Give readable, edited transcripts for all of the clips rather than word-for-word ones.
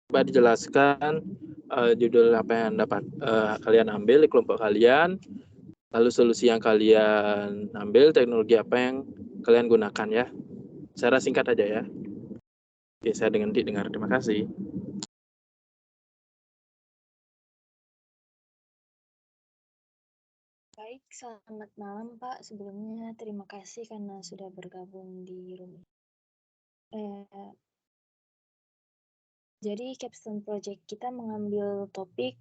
Coba dijelaskan judul apa yang dapat kalian ambil di kelompok kalian, lalu solusi yang kalian ambil, teknologi apa yang kalian gunakan ya. Secara singkat aja ya. Oke, saya dengan dengar. Terima kasih. Baik, selamat malam Pak. Sebelumnya terima kasih karena sudah bergabung di room ini. Jadi capstone project kita mengambil topik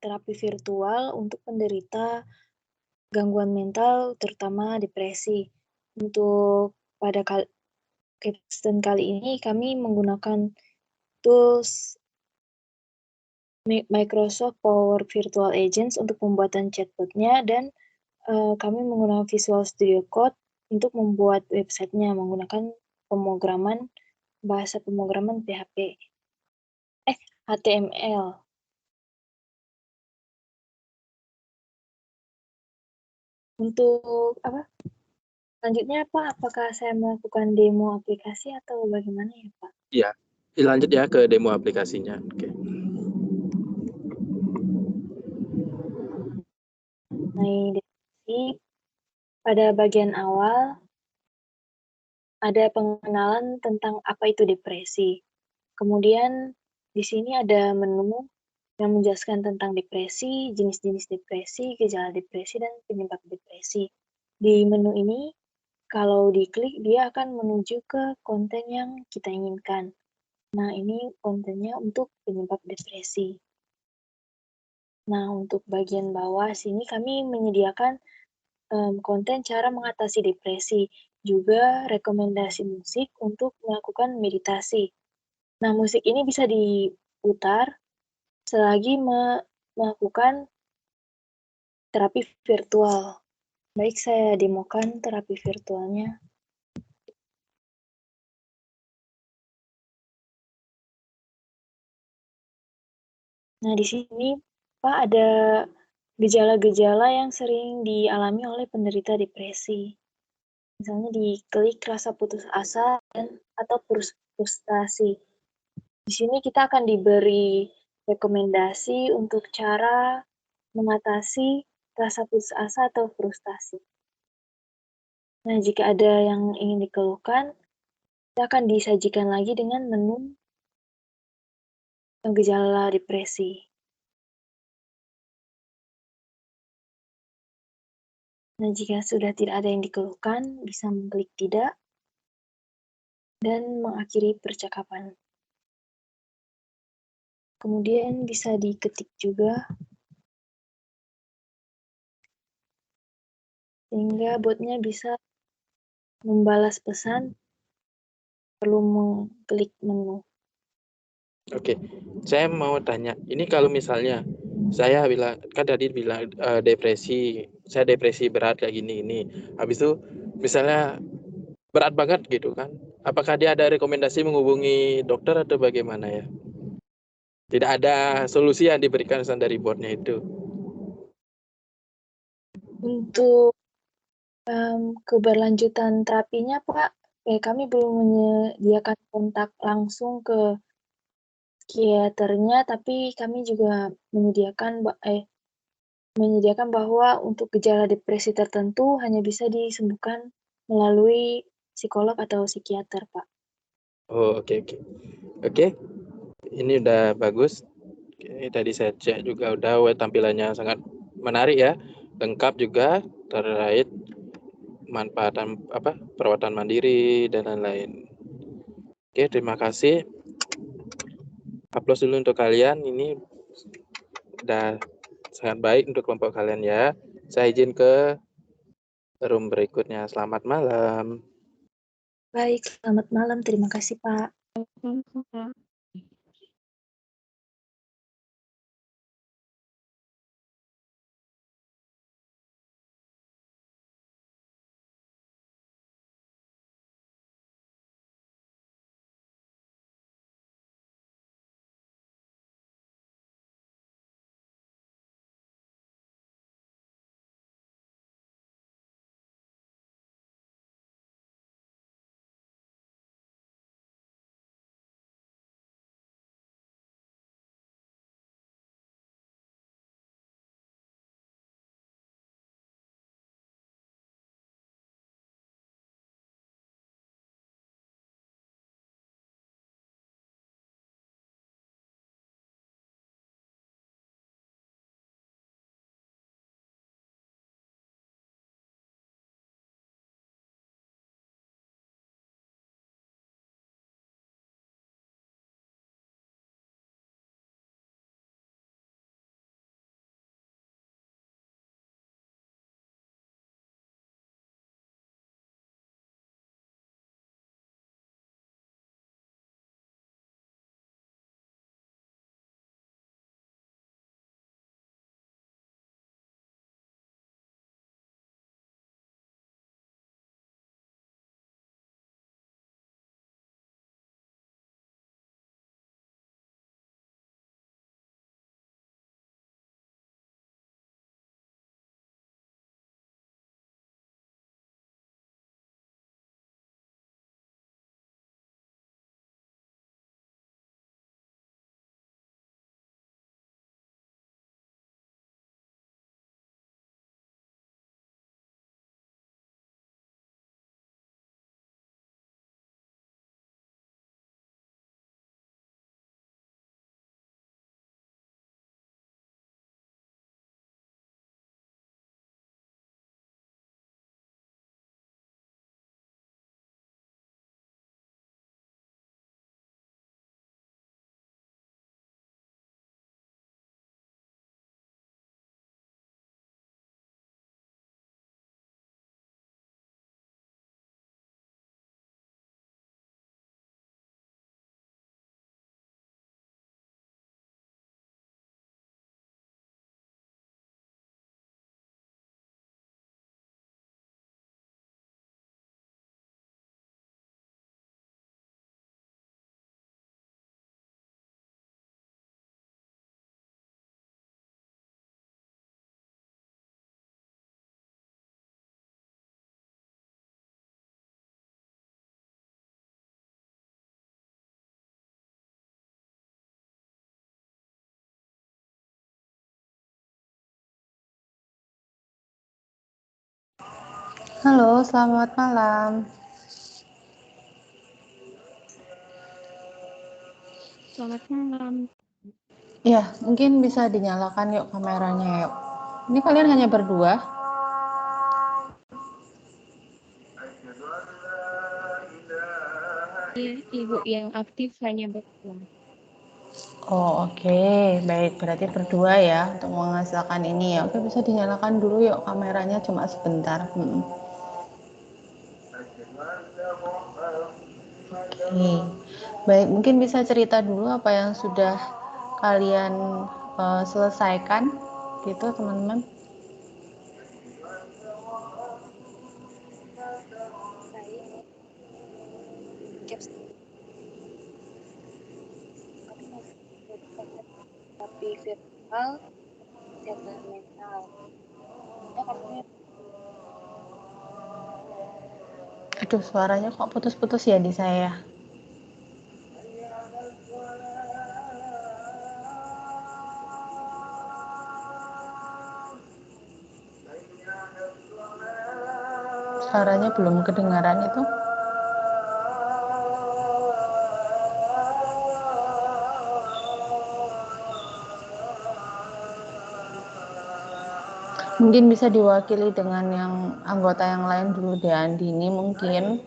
terapi virtual untuk penderita gangguan mental, terutama depresi. Untuk pada capstone kali ini kami menggunakan tools Microsoft Power Virtual Agents untuk pembuatan chatbotnya dan kami menggunakan Visual Studio Code untuk membuat websitenya menggunakan bahasa pemrograman HTML. Untuk selanjutnya Pak, apakah saya melakukan demo aplikasi atau bagaimana ya Pak? Iya, lanjut ya ke demo aplikasinya. Oke. Pada bagian awal ada pengenalan tentang apa itu depresi. Kemudian di sini ada menu yang menjelaskan tentang depresi, jenis-jenis depresi, gejala depresi, dan penyebab depresi. Di menu ini, kalau diklik, dia akan menuju ke konten yang kita inginkan. Nah, ini kontennya untuk penyebab depresi. Nah, untuk bagian bawah sini kami menyediakan konten cara mengatasi depresi, juga rekomendasi musik untuk melakukan meditasi. Nah, musik ini bisa diputar selagi melakukan terapi virtual. Baik, saya demokan terapi virtualnya. Nah, di sini, Pak, ada gejala-gejala yang sering dialami oleh penderita depresi. Misalnya diklik rasa putus asa atau frustasi. Di sini kita akan diberi rekomendasi untuk cara mengatasi rasa putus asa atau frustasi. Nah, jika ada yang ingin dikeluhkan, kita akan disajikan lagi dengan menu gejala depresi. Nah, jika sudah tidak ada yang dikeluhkan, bisa mengklik tidak dan mengakhiri percakapan. Kemudian bisa diketik juga, sehingga botnya bisa membalas pesan, perlu mengklik menu. Oke, saya mau tanya, ini kalau misalnya saya bilang, kan tadi bilang depresi, saya depresi berat kayak gini. Habis itu misalnya berat banget gitu kan, apakah dia ada rekomendasi menghubungi dokter atau bagaimana ya? Tidak ada solusi yang diberikan dari botnya itu. Untuk keberlanjutan terapinya, Pak, kami belum menyediakan kontak langsung ke psikiaternya, tapi kami juga menyediakan bahwa untuk gejala depresi tertentu hanya bisa disembuhkan melalui psikolog atau psikiater, Pak. Oh, oke. Ini udah bagus. Oke, tadi saya cek juga udah tampilannya sangat menarik ya, lengkap juga terkait manfaatan perawatan mandiri dan lain-lain. Oke, terima kasih. Aplaus dulu untuk kalian. Ini udah sangat baik untuk kelompok kalian ya. Saya izin ke room berikutnya. Selamat malam. Baik, selamat malam. Terima kasih, Pak. Halo, selamat malam. Selamat malam. Ya, mungkin bisa dinyalakan yuk kameranya yuk. Ini kalian hanya berdua? Iya, Ibu yang aktif hanya berdua. Oh, oke. Baik, berarti berdua ya untuk menghasilkan ini ya. Oke, bisa dinyalakan dulu yuk kameranya cuma sebentar. Oke. Baik, mungkin bisa cerita dulu apa yang sudah kalian selesaikan gitu, teman-teman. Baik, caps kami membuat konsep terapi virtual kesehatan mental. Ya, kami Aduh, suaranya kok putus-putus ya di saya. Suaranya belum kedengaran itu. Mungkin bisa diwakili dengan yang anggota yang lain dulu deh, Andini mungkin.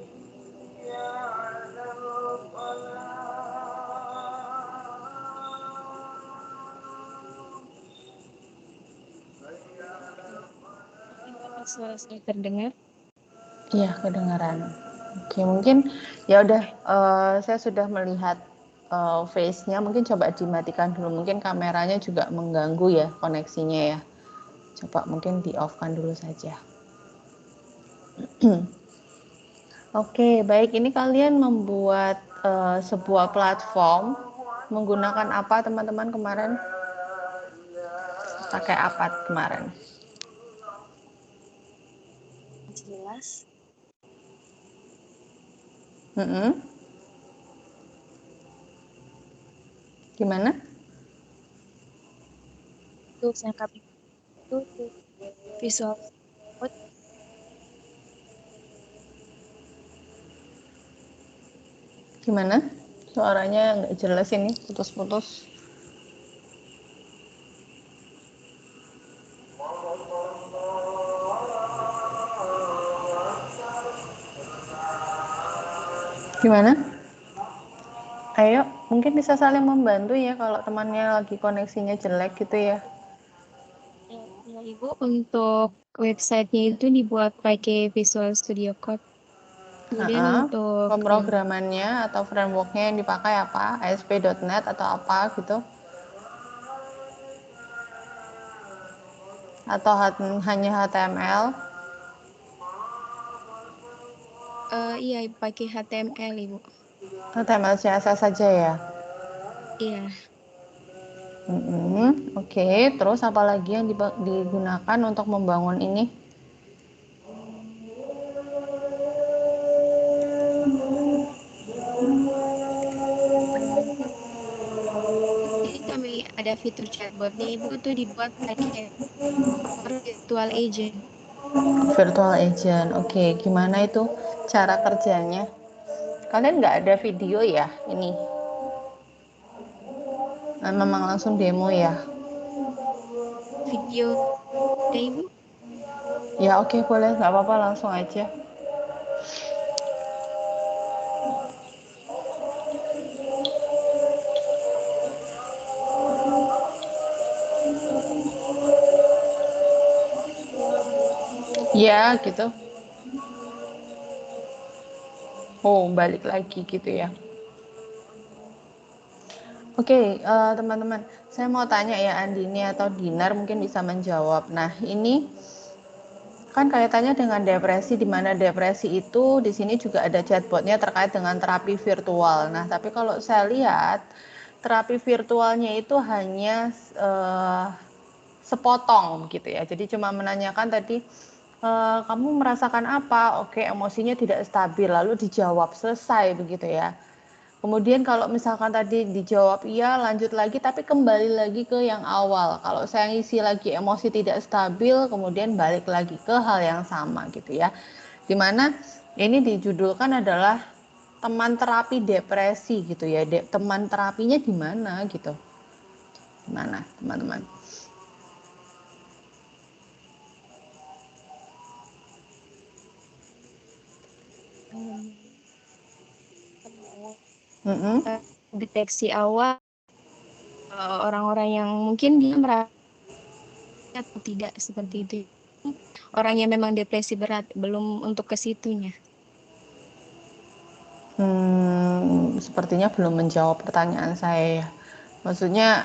Bagaimana suara saya terdengar? Iya, kedengaran. Oke, mungkin ya udah saya sudah melihat face-nya, mungkin coba dimatikan dulu. Mungkin kameranya juga mengganggu ya koneksinya ya. Coba mungkin di-off-kan dulu saja. Oke, baik. Ini kalian membuat sebuah platform menggunakan apa teman-teman kemarin? Pakai apa kemarin? jelas Gimana? tools yang kami itu visual code. Gimana? Suaranya nggak jelas ini, putus-putus. Gimana? Ayo, mungkin bisa saling membantu ya kalau temannya lagi koneksinya jelek gitu ya. Ya, Ibu, untuk websitenya itu dibuat pakai Visual Studio Code. Kemudian untuk Pemrogramannya atau frameworknya yang dipakai apa? ASP.NET atau apa gitu? Atau hanya HTML? iya, pakai HTML, Ibu. HTML CSS saja ya? Iya. Oke, terus apa lagi yang digunakan untuk membangun ini? Ini kami ada fitur chatbotnya, Ibu, tuh dibuat pakai Power Virtual Agent. Virtual agent, oke. Gimana itu cara kerjanya? Kalian nggak ada video ya ini? Memang langsung demo ya? Video ada, Ibu? Ya oke, boleh, nggak apa-apa, langsung aja. Ya gitu. Oh, balik lagi gitu ya. Oke, teman-teman, saya mau tanya ya, Andini atau Dinar mungkin bisa menjawab. Nah, ini kan kaitannya dengan depresi, di mana depresi itu di sini juga ada chatbotnya terkait dengan terapi virtual. Nah, tapi kalau saya lihat terapi virtualnya itu hanya sepotong gitu ya. Jadi cuma menanyakan tadi kamu merasakan apa? Oke, emosinya tidak stabil, lalu dijawab selesai begitu ya. Kemudian kalau misalkan tadi dijawab iya, lanjut lagi, tapi kembali lagi ke yang awal. Kalau saya ngisi lagi emosi tidak stabil, kemudian balik lagi ke hal yang sama gitu ya. Dimana ini dijudulkan adalah teman terapi depresi gitu ya. Teman terapinya di mana gitu? Gimana teman-teman? Deteksi awal orang-orang yang mungkin dia merasa atau tidak seperti itu. Orang yang memang depresi berat belum untuk ke situnya. Sepertinya belum menjawab pertanyaan saya ya. Maksudnya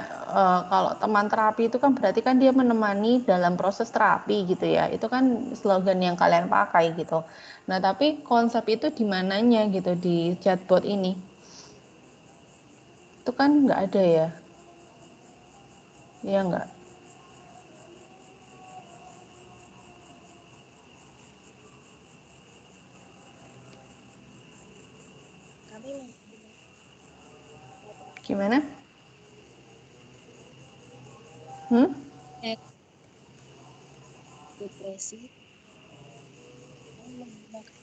kalau teman terapi itu kan berarti kan dia menemani dalam proses terapi gitu ya. Itu kan slogan yang kalian pakai gitu. Nah, tapi konsep itu di mananya gitu di chatbot ini? Itu kan nggak ada ya. Iya nggak? Kami Gimana? depresi kami menggunakan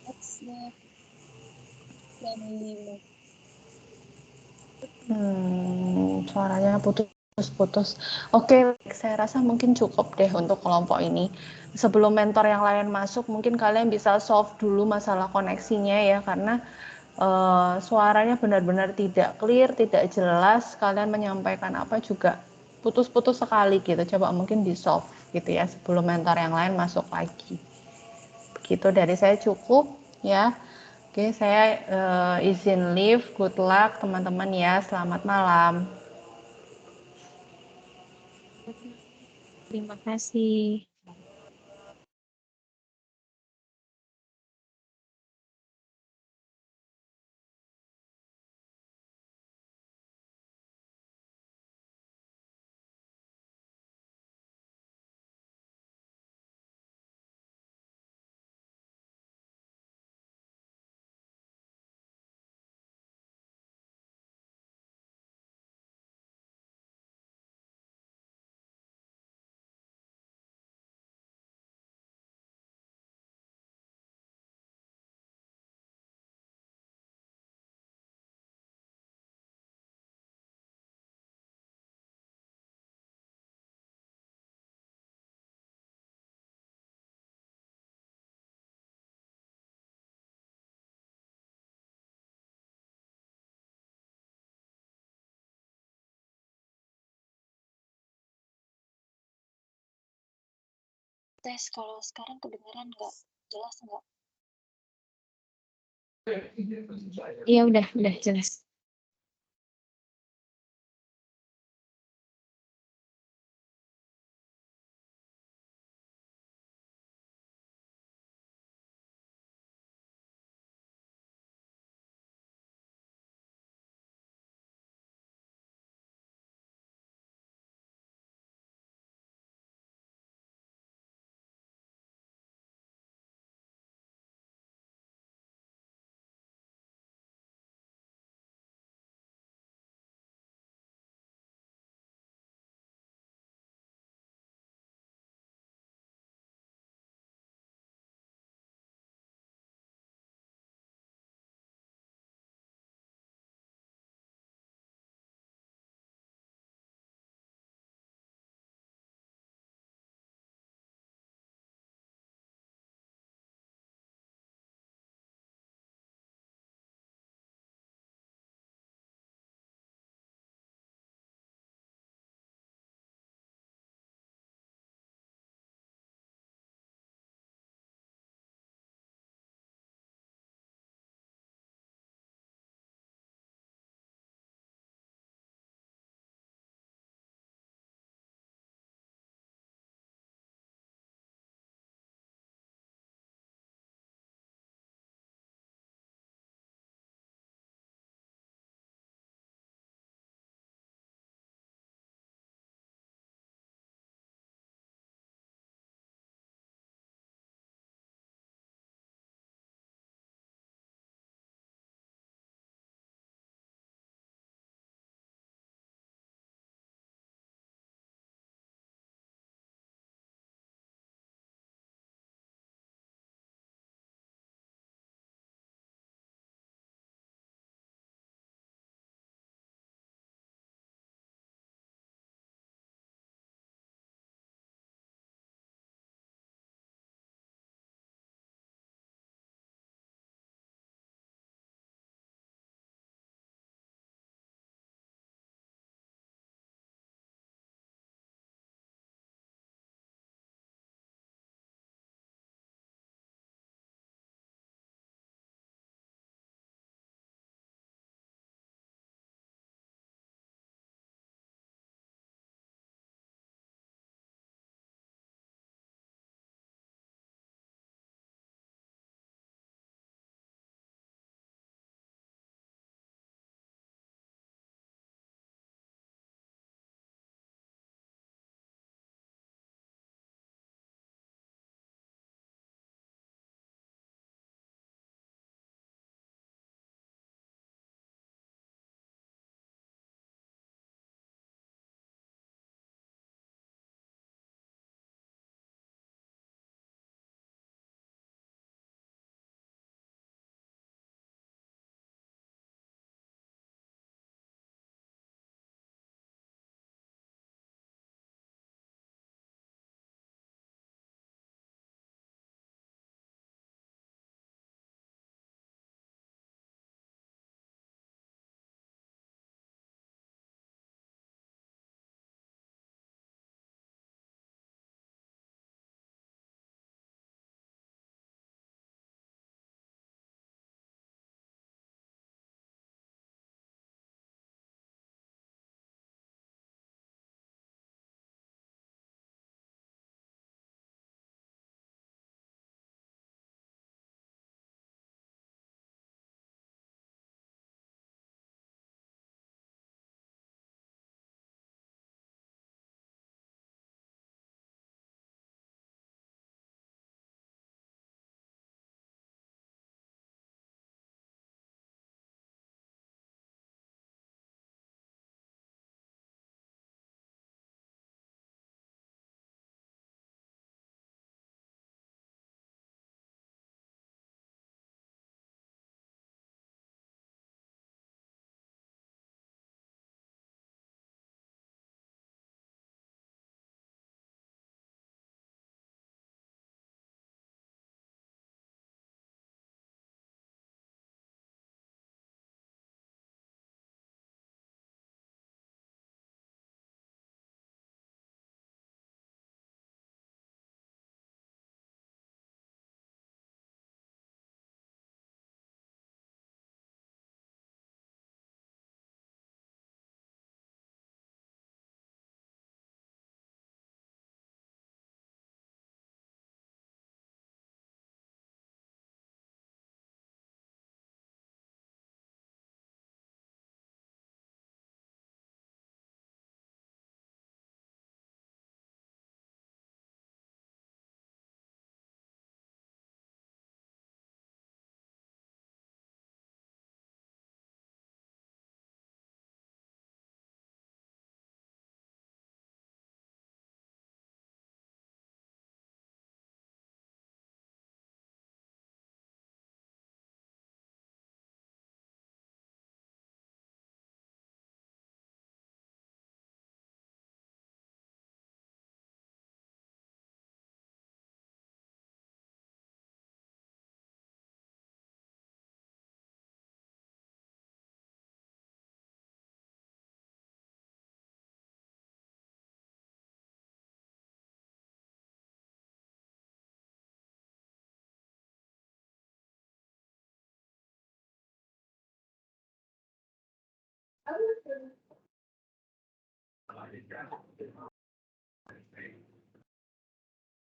WhatsApp dan Suaranya putus-putus. Oke, saya rasa mungkin cukup deh untuk kelompok ini. Sebelum mentor yang lain masuk, mungkin kalian bisa solve dulu masalah koneksinya ya, karena suaranya benar-benar tidak clear, tidak jelas. Kalian menyampaikan apa juga putus-putus sekali gitu. Coba mungkin di solve gitu ya, sebelum mentor yang lain masuk lagi. Begitu dari saya cukup ya. Oke, saya izin leave. Good luck teman-teman ya. Selamat malam. Terima kasih. tes kalau sekarang kedengeran nggak? Jelas nggak? Iya udah jelas.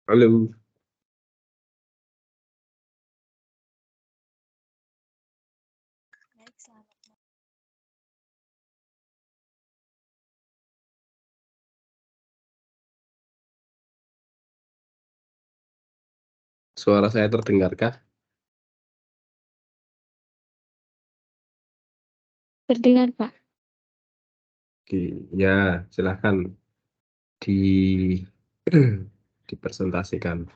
Halo. Baik, selamat. Suara saya terdengarkah? Terdengar, Pak. Oke, ya silahkan dipresentasikan.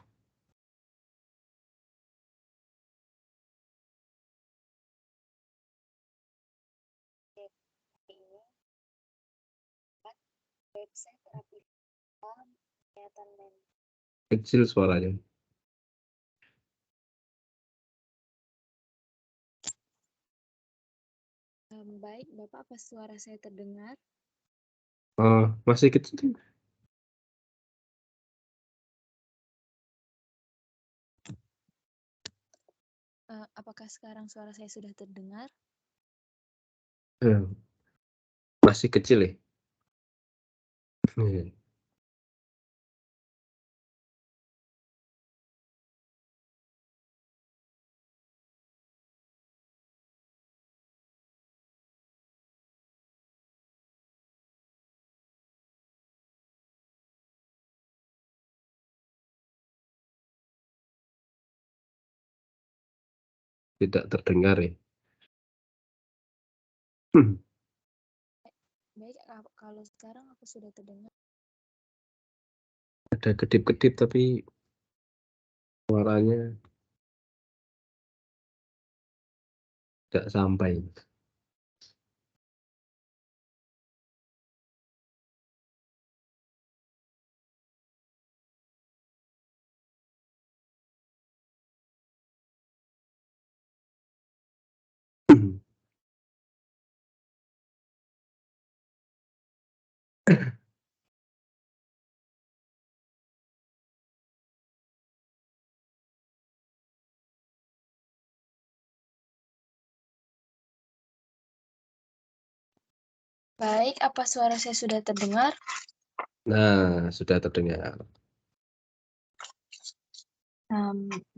Ini website terapi kesehatan mental. Kecil suaranya. Baik, Bapak, apa suara saya terdengar? Masih kecil. Apakah sekarang suara saya sudah terdengar? Masih kecil ya. Tidak terdengar ya. Baik, kalau sekarang aku sudah terdengar. Ada kedip-kedip tapi suaranya tidak sampai. Baik, apa suara saya sudah terdengar? Nah, sudah terdengar.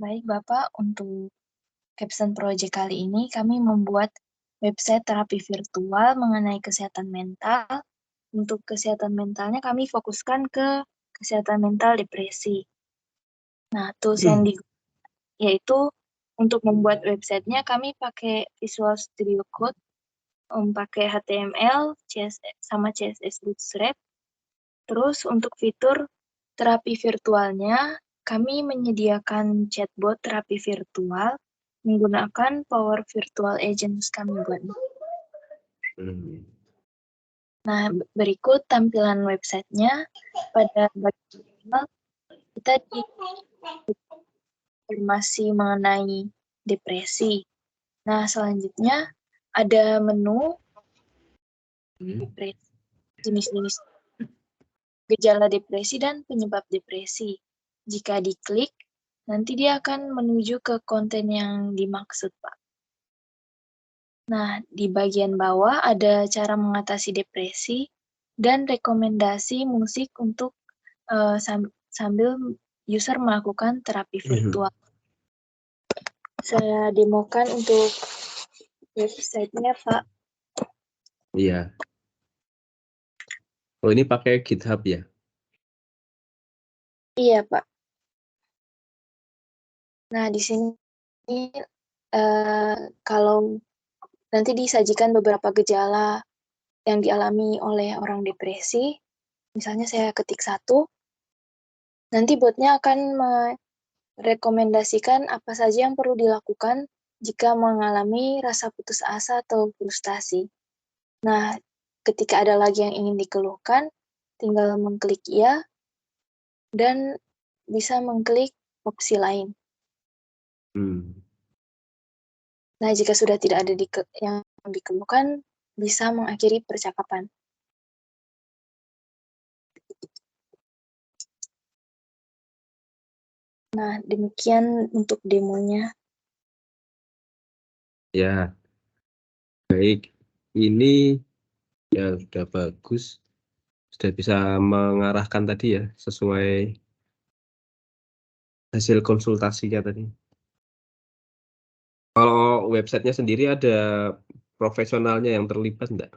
Baik, Bapak, untuk caption project kali ini kami membuat website terapi virtual mengenai kesehatan mental. Untuk kesehatan mentalnya kami fokuskan ke kesehatan mental depresi. Nah, tools yang yaitu untuk membuat websitenya kami pakai Visual Studio Code, pakai HTML, CSS, sama CSS Bootstrap. Terus untuk fitur terapi virtualnya, kami menyediakan chatbot terapi virtual menggunakan Power Virtual Agents kami buat. Nah, berikut tampilan websitenya. Pada bagian awal, kita di informasi mengenai depresi. Nah, selanjutnya ada menu depresi, jenis-jenis gejala depresi dan penyebab depresi. Jika diklik, nanti dia akan menuju ke konten yang dimaksud, Pak. Nah, di bagian bawah ada cara mengatasi depresi dan rekomendasi musik untuk sambil user melakukan terapi virtual. Saya demokan untuk websitenya, Pak. Iya. Oh, ini pakai GitHub ya? Iya, Pak. Nah, di sini kalau nanti disajikan beberapa gejala yang dialami oleh orang depresi, misalnya saya ketik 1, nanti botnya akan merekomendasikan apa saja yang perlu dilakukan jika mengalami rasa putus asa atau frustasi. Nah, ketika ada lagi yang ingin dikeluhkan, tinggal mengklik iya, dan bisa mengklik opsi lain. Nah, jika sudah tidak ada yang dikeluhkan, bisa mengakhiri percakapan. Nah, demikian untuk demonya. Ya, baik. Ini ya sudah bagus. sudah bisa mengarahkan tadi ya, sesuai hasil konsultasinya tadi. Kalau websitenya sendiri ada profesionalnya yang terlibat enggak?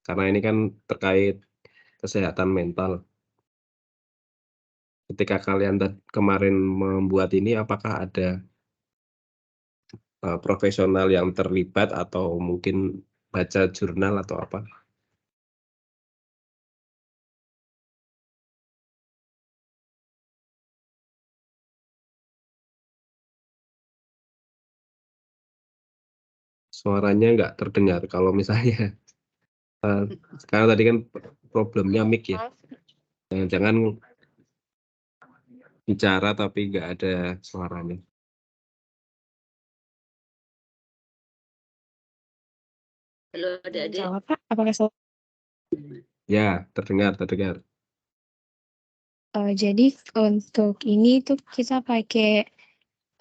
Karena ini kan terkait kesehatan mental. Ketika kalian kemarin membuat ini, apakah ada profesional yang terlibat atau mungkin baca jurnal atau apa? Suaranya nggak terdengar kalau misalnya karena tadi kan problemnya mic ya. Jangan-jangan bicara tapi nggak ada suaranya. Halo adik-adik. Jawab Pak, apakah saya? Ya, terdengar. Jadi untuk ini tuh kita pakai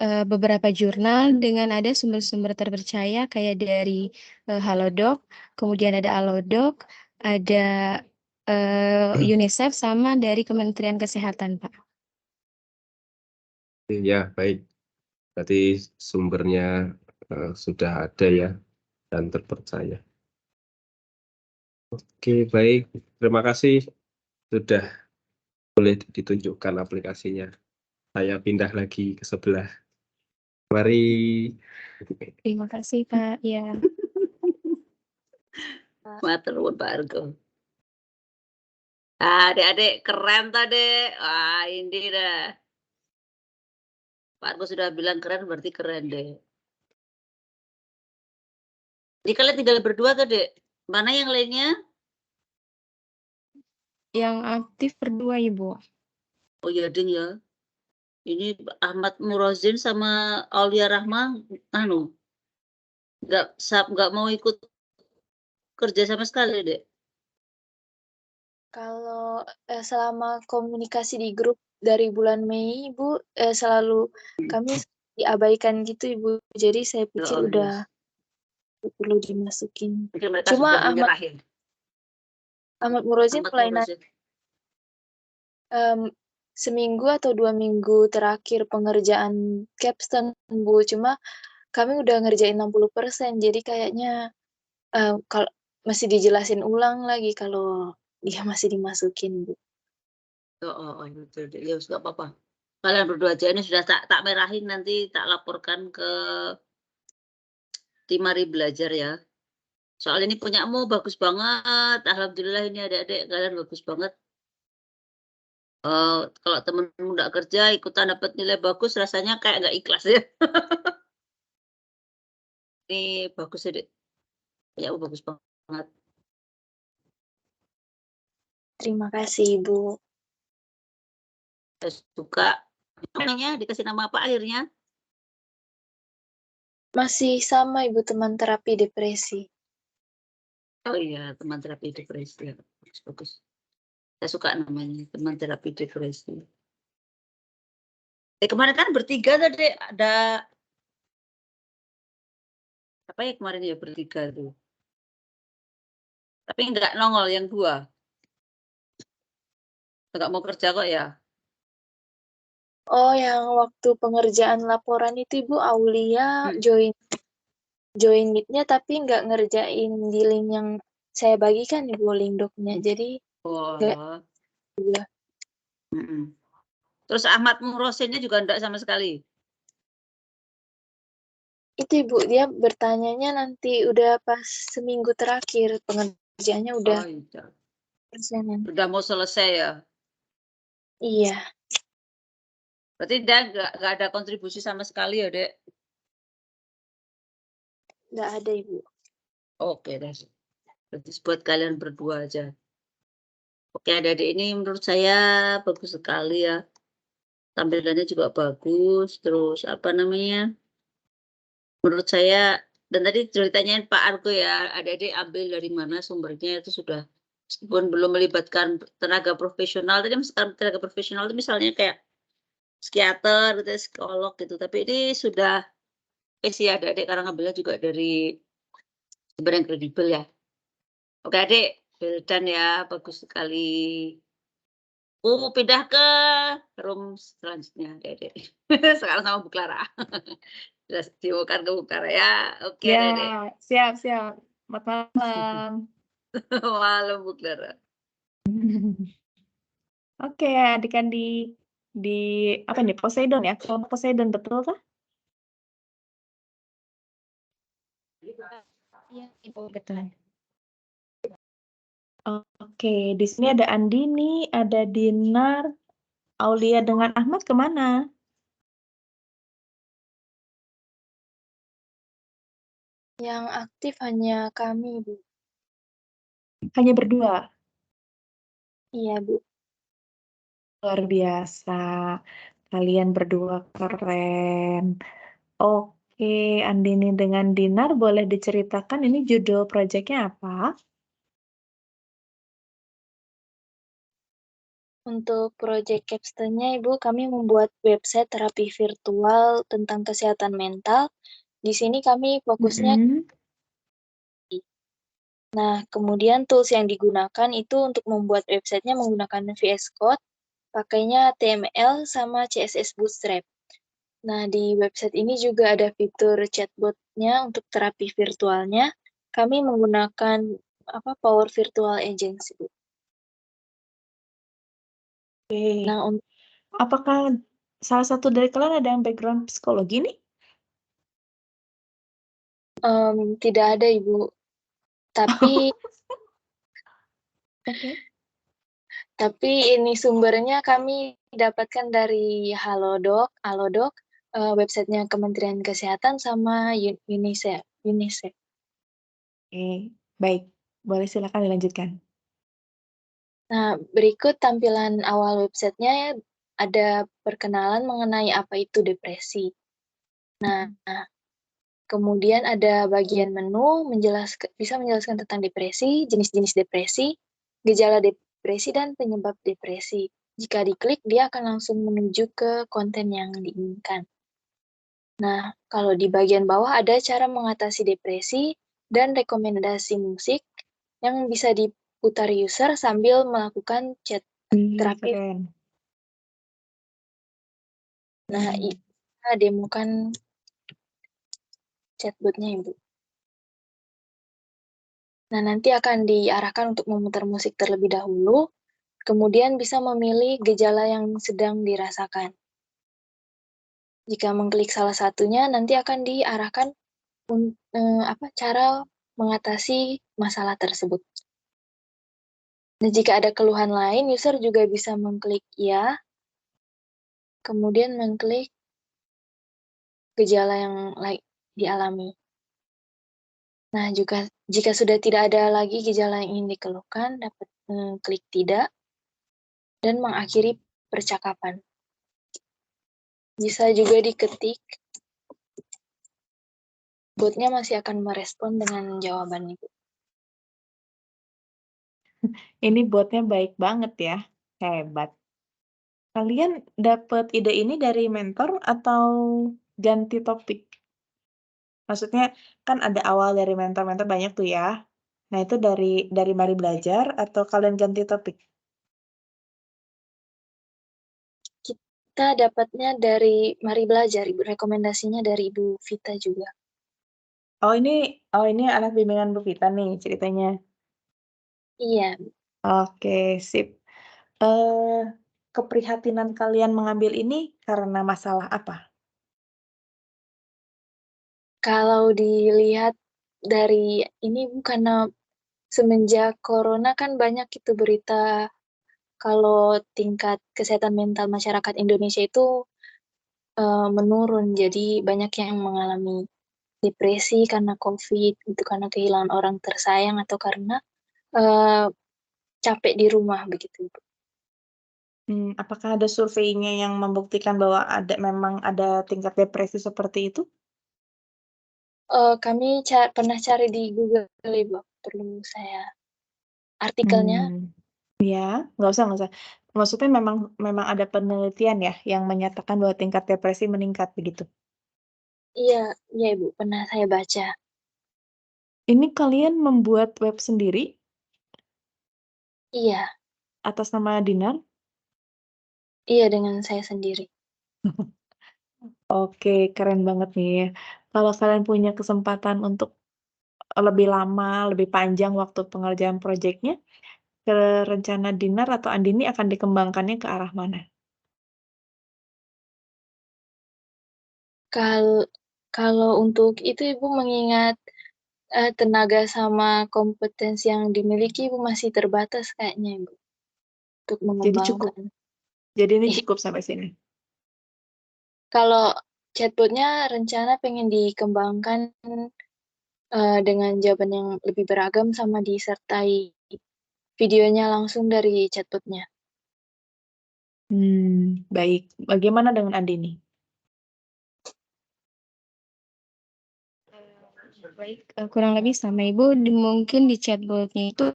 beberapa jurnal dengan ada sumber-sumber terpercaya kayak dari Halodoc, kemudian ada Alodoc, ada UNICEF sama dari Kementerian Kesehatan, Pak. Ya, baik. Berarti sumbernya sudah ada ya dan terpercaya. Oke, baik. Terima kasih sudah boleh ditunjukkan aplikasinya. Saya pindah lagi ke sebelah. Mari. Terima kasih, Pak. Ya. Matur nuwun Pak Argo. Adik-adik keren tadi. Wah, ini dah. Pak Argo sudah bilang keren, berarti keren deh. Ini kalian tinggal berdua tuh, Dek. Mana yang lainnya? Yang aktif berdua, Ibu. Oh iya, Ding ya. Ini Ahmad Murozin sama Aulia Rahma, nggak mau ikut kerja sama sekali, Dek. Kalau selama komunikasi di grup dari bulan Mei, Ibu, selalu kami diabaikan gitu, Ibu. Jadi saya pikir Oh, udah perlu dimasukin. Mungkin mereka Cuma sudah menyerahin. Ahmad Murozin Ahmad mulai Murozin. seminggu atau 2 minggu terakhir pengerjaan capstone, Bu. Cuma kami udah ngerjain 60%, jadi kayaknya kalau masih dijelasin ulang lagi kalau dia masih dimasukin, Bu. Oh, betul. Ya, nggak apa-apa. Kalian berdua aja ini sudah tak merahin, nanti tak laporkan ke tim Mari Belajar ya. Soal ini punyamu bagus banget. Alhamdulillah ini adik-adik kalian bagus banget. Kalau temenmu nggak kerja ikutan dapat nilai bagus, rasanya kayak nggak ikhlas ya. Ini bagus ya, Dek. Ya, bagus banget. Terima kasih, Ibu. Saya suka. Namanya dikasih nama apa akhirnya? Masih sama, Ibu, teman terapi depresi. Oh iya, teman terapi depresi. Ya, bagus. Saya suka namanya, teman terapi depresi. Kemarin kan bertiga tadi ada apa ya kemarin ya bertiga tuh. Tapi nggak nongol yang dua. Nggak mau kerja kok ya. Oh, yang waktu pengerjaan laporan itu, Ibu, Aulia join meet-nya tapi nggak ngerjain di link yang saya bagikan, Ibu, link doc-nya. Jadi nggak juga. Terus Ahmad Murosinnya juga enggak sama sekali. Itu, Ibu, dia bertanyanya nanti udah pas seminggu terakhir pengerjaannya udah persenan. Udah mau selesai ya. Iya. Berarti dia nggak ada kontribusi sama sekali ya, Dek? Nggak ada, Ibu. Oke, deh. Berarti buat kalian berdua aja. Oke, adik-adik ini menurut saya bagus sekali ya. Tampilannya juga bagus. Terus apa namanya? Menurut saya, dan tadi ceritanya Pak Argo ya, adik-adik ambil dari mana sumbernya itu sudah, meskipun belum melibatkan tenaga profesional, tadi tenaga profesional itu misalnya kayak psikiater, gitu, psikolog gitu, tapi ini sudah sih adik-adik karena ngambilnya juga dari sumber yang kredibel ya. Oke adik, Wildan ya, bagus sekali. Pindah ke room selanjutnya, Dedek. Sekarang sama Bu Clara. Sudah dibuka ke Bu Clara ya. Oke, Dedek. Ya, siap. Selamat malam. Malam Bu Clara. Oke, adik-adik di apa nih Poseidon ya? Kelompok Poseidon betul kah? Iya, Ibu. Betul. Oke, di sini ada Andini, ada Dinar, Aulia dengan Ahmad kemana? Yang aktif hanya kami, Bu. Hanya berdua. Iya, Bu. Luar biasa. Kalian berdua keren. Oke, Andini dengan Dinar boleh diceritakan ini judul proyeknya apa? Untuk proyek capstone-nya, Ibu, kami membuat website terapi virtual tentang kesehatan mental. Di sini kami fokusnya. Nah, kemudian tools yang digunakan itu untuk membuat websitenya menggunakan VS Code, pakainya HTML sama CSS Bootstrap. Nah, di website ini juga ada fitur chatbot-nya untuk terapi virtualnya. Kami menggunakan Power Virtual Agents, Bu. Oke. Nah, Apakah salah satu dari kalian ada yang background psikologi nih? tidak ada, Ibu. Tapi Oke. tapi ini sumbernya kami dapatkan dari Halodoc, websitenya Kementerian Kesehatan sama UNICEF. Oke, baik. Boleh silakan dilanjutkan. Nah, berikut tampilan awal websitenya ada perkenalan mengenai apa itu depresi. Nah, kemudian ada bagian menu bisa menjelaskan tentang depresi, jenis-jenis depresi, gejala depresi, dan penyebab depresi. Jika diklik, dia akan langsung menuju ke konten yang diinginkan. Nah, kalau di bagian bawah ada cara mengatasi depresi dan rekomendasi musik yang bisa diputar user sambil melakukan chat terapi. Keren. Nah, kita demokan chatbotnya, Ibu. Nah, nanti akan diarahkan untuk memutar musik terlebih dahulu, kemudian bisa memilih gejala yang sedang dirasakan. Jika mengklik salah satunya, nanti akan diarahkan cara mengatasi masalah tersebut. Nah, jika ada keluhan lain, user juga bisa mengklik ya, kemudian mengklik gejala yang dialami. Nah, jika sudah tidak ada lagi gejala yang ingin dikeluhkan, dapat klik tidak dan mengakhiri percakapan. Bisa juga diketik, botnya masih akan merespon dengan jawaban itu. Ini botnya baik banget ya, hebat. Kalian dapat ide ini dari mentor atau ganti topik? Maksudnya kan ada awal dari mentor-mentor banyak tuh ya. Nah itu dari Mari Belajar atau kalian ganti topik? Kita dapatnya dari Mari Belajar, Ibu. Rekomendasinya dari Ibu Vita juga. Oh ini anak bimbingan Bu Vita nih ceritanya. Iya. Oke, sip. Keprihatinan kalian mengambil ini karena masalah apa? Kalau dilihat dari ini, karena semenjak corona kan banyak itu berita kalau tingkat kesehatan mental masyarakat Indonesia itu menurun. Jadi banyak yang mengalami depresi karena COVID, itu karena kehilangan orang tersayang atau karena capek di rumah begitu. Apakah ada surveinya yang membuktikan bahwa memang ada tingkat depresi seperti itu? Kami pernah cari di Google, Ibu. Perlu saya artikelnya. Ya, nggak usah. Maksudnya memang ada penelitian ya yang menyatakan bahwa tingkat depresi meningkat begitu. Iya, Ibu, pernah saya baca. Ini kalian membuat web sendiri? Iya, Atas nama Dinar? iya dengan saya sendiri. Oke, keren banget nih. Kalau kalian punya kesempatan untuk lebih lama, lebih panjang waktu pengerjaan proyeknya, rencana Dinar atau Andini akan dikembangkannya ke arah mana? Kalau untuk itu Ibu mengingat tenaga sama kompetensi yang dimiliki Ibu masih terbatas kayaknya Ibu untuk Jadi cukup. mengembangkan. Jadi ini Iya. cukup sampai sini. Kalau chatbotnya rencana pengen dikembangkan dengan jawaban yang lebih beragam sama disertai videonya langsung dari chatbotnya. Baik. Bagaimana dengan Andini? Baik, kurang lebih sama Ibu, mungkin di chatbot-nya itu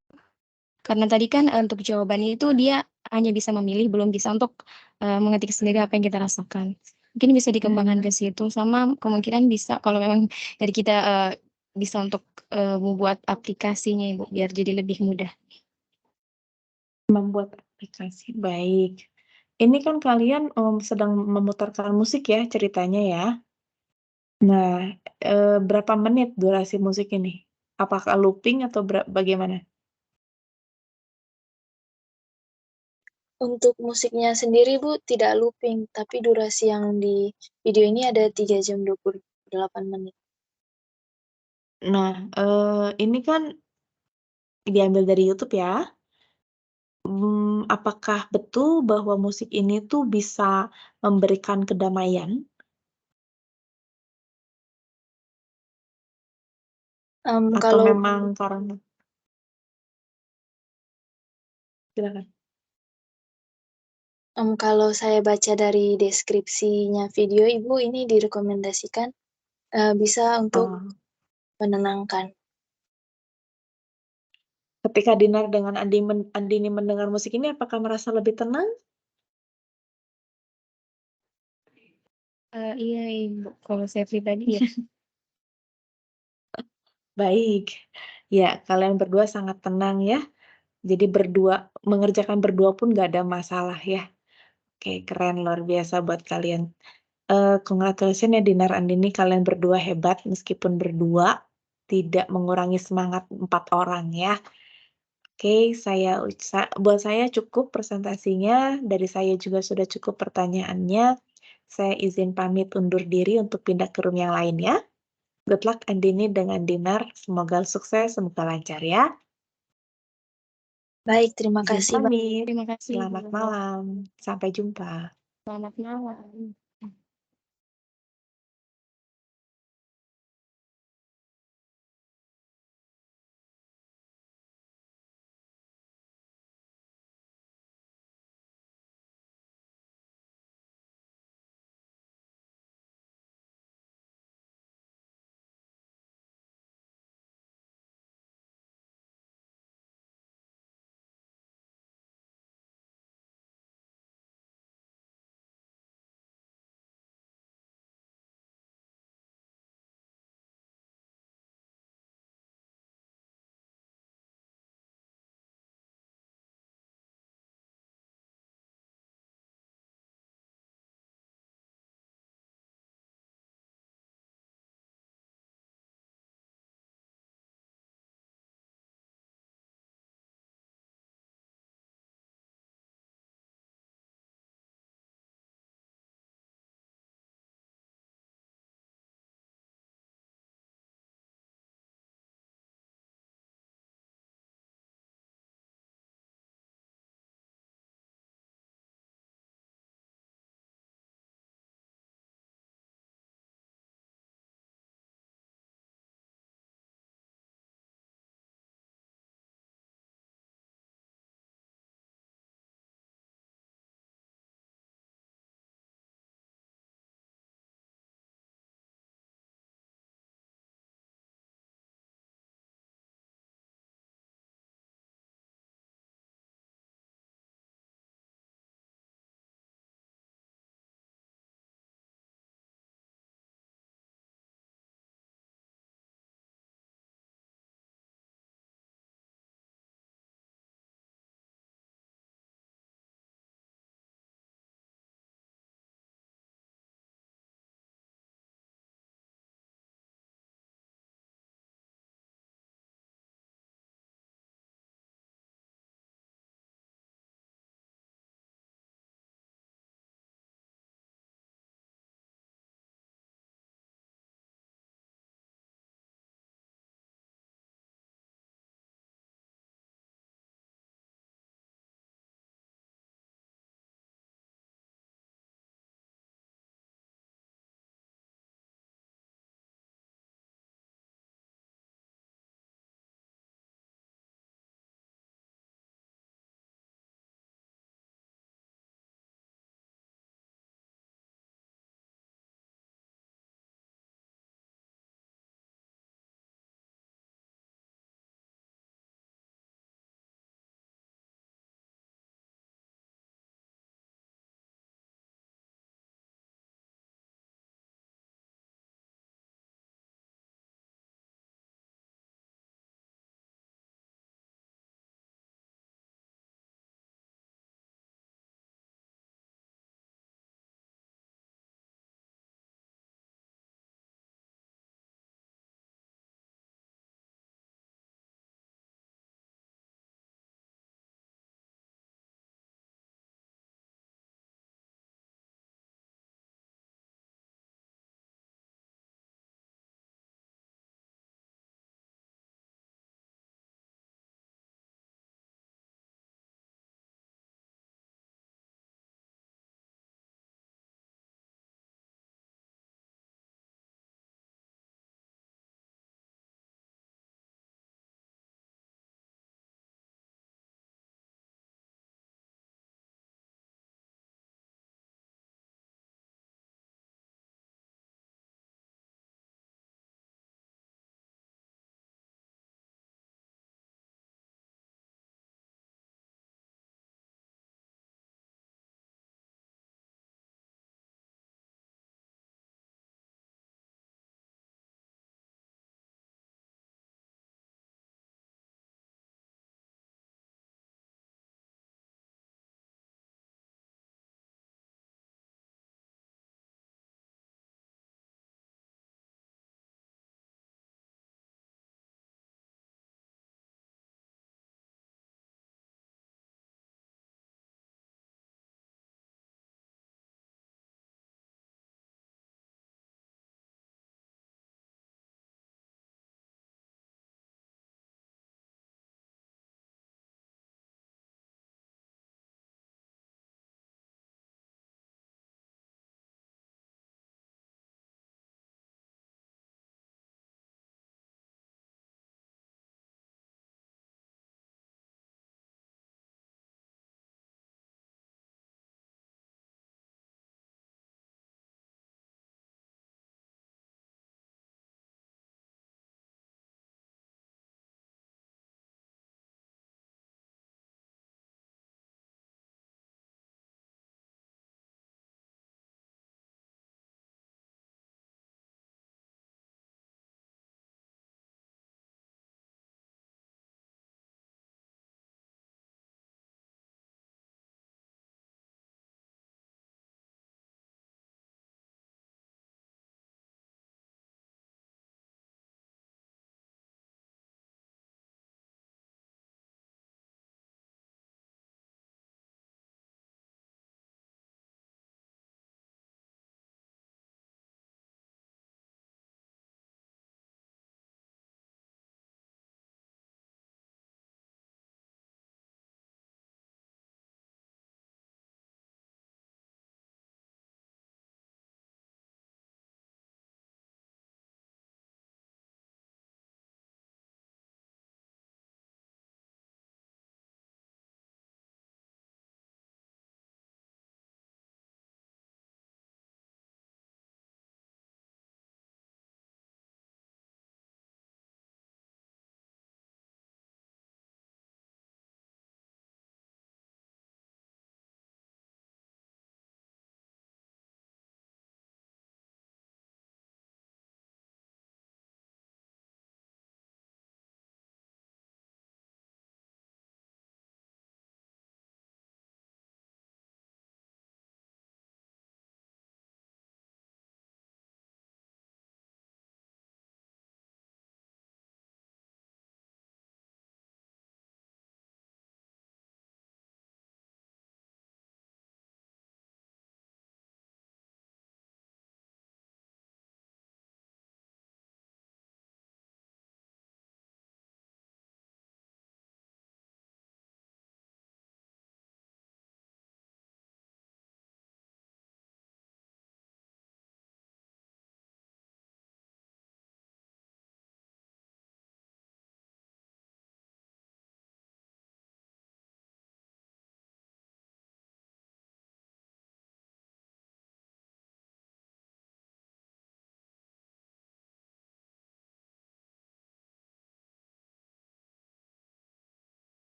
karena tadi kan untuk jawabannya itu dia hanya bisa memilih, belum bisa untuk mengetik sendiri apa yang kita rasakan. Mungkin bisa dikembangkan ke situ, sama kemungkinan bisa kalau memang dari kita bisa untuk membuat aplikasinya Ibu, biar jadi lebih mudah. Membuat aplikasi, baik. Ini kan kalian sedang memutarkan musik ya ceritanya ya. Nah, berapa menit durasi musik ini? Apakah looping atau bagaimana? Untuk musiknya sendiri Bu tidak looping, tapi durasi yang di video ini ada 3 jam 28 menit. Nah, ini kan diambil dari YouTube ya. Apakah betul bahwa musik ini tuh bisa memberikan kedamaian? Atau Kalau memang karena silakan. Kalau saya baca dari deskripsinya video Ibu, ini direkomendasikan bisa untuk Oh, menenangkan. ketika Dinar dengan Andini mendengar musik ini, apakah merasa lebih tenang? Iya Ibu, kalau saya pribadi ya. Baik. Ya, kalian berdua sangat tenang ya. Jadi mengerjakan berdua pun nggak ada masalah ya. Oke, keren luar biasa buat kalian. Congratulations ya Dinar Andini, kalian berdua hebat meskipun berdua, tidak mengurangi semangat 4 orang ya. Oke, buat saya cukup presentasinya, dari saya juga sudah cukup pertanyaannya. Saya izin pamit undur diri untuk pindah ke room yang lain ya. Good luck Andini dengan Dinar, semoga sukses, semoga lancar ya. Baik, terima Izin kasih. pamit. Terima kasih. Selamat malam. Sampai jumpa. Selamat malam.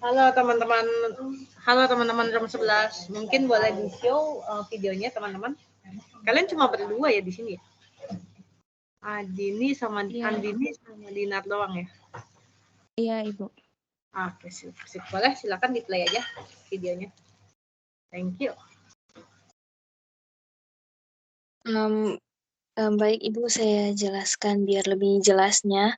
Halo teman-teman, room 11. Mungkin boleh di-show videonya teman-teman. Kalian cuma berdua ya di sini ya? Andini sama Dinar doang ya? Iya, Ibu. Oke, sip. Boleh, silakan di-play aja videonya. Thank you. Baik Ibu, saya jelaskan biar lebih jelasnya.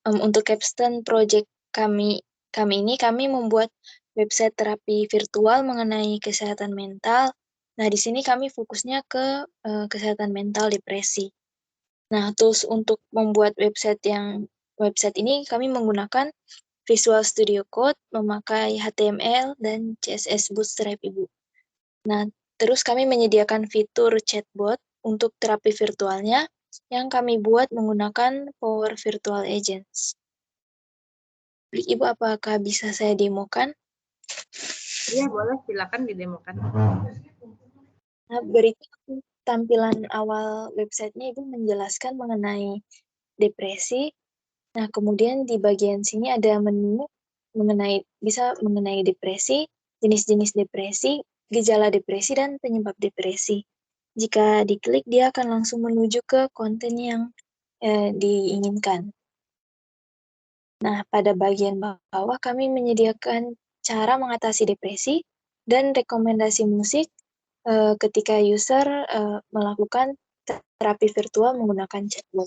Untuk capstone project kami ini, kami membuat website terapi virtual mengenai kesehatan mental. Nah, di sini kami fokusnya ke kesehatan mental depresi. Nah, tools untuk membuat website ini kami menggunakan Visual Studio Code, memakai HTML dan CSS Bootstrap, Ibu. Nah, terus kami menyediakan fitur chatbot untuk terapi virtualnya yang kami buat menggunakan Power Virtual Agents. Ibu, apakah bisa saya demokan? Iya, boleh, silakan didemokan. Nah, berikut tampilan awal websitenya Ibu menjelaskan mengenai depresi. Nah, kemudian di bagian sini ada menu mengenai depresi, jenis-jenis depresi, gejala depresi, dan penyebab depresi. Jika diklik, dia akan langsung menuju ke konten yang diinginkan. Nah, pada bagian bawah kami menyediakan cara mengatasi depresi dan rekomendasi musik ketika user melakukan terapi virtual menggunakan chatbot.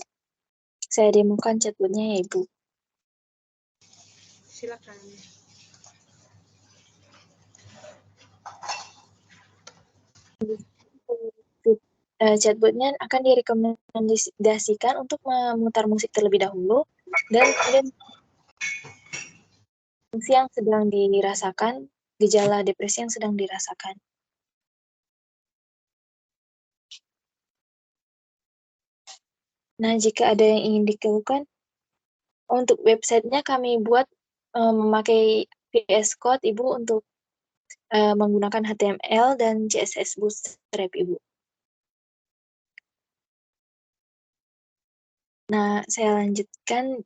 Saya demokan chatbotnya ya, Ibu. Silakan. Chatbotnya akan direkomendasikan untuk memutar musik terlebih dahulu dan kemudian fungsi yang sedang dirasakan, gejala depresi yang sedang dirasakan. Nah, jika ada yang ingin dikeluhkan, untuk websitenya kami buat memakai VS Code, Ibu, untuk menggunakan HTML dan CSS Bootstrap, Ibu. Nah, saya lanjutkan.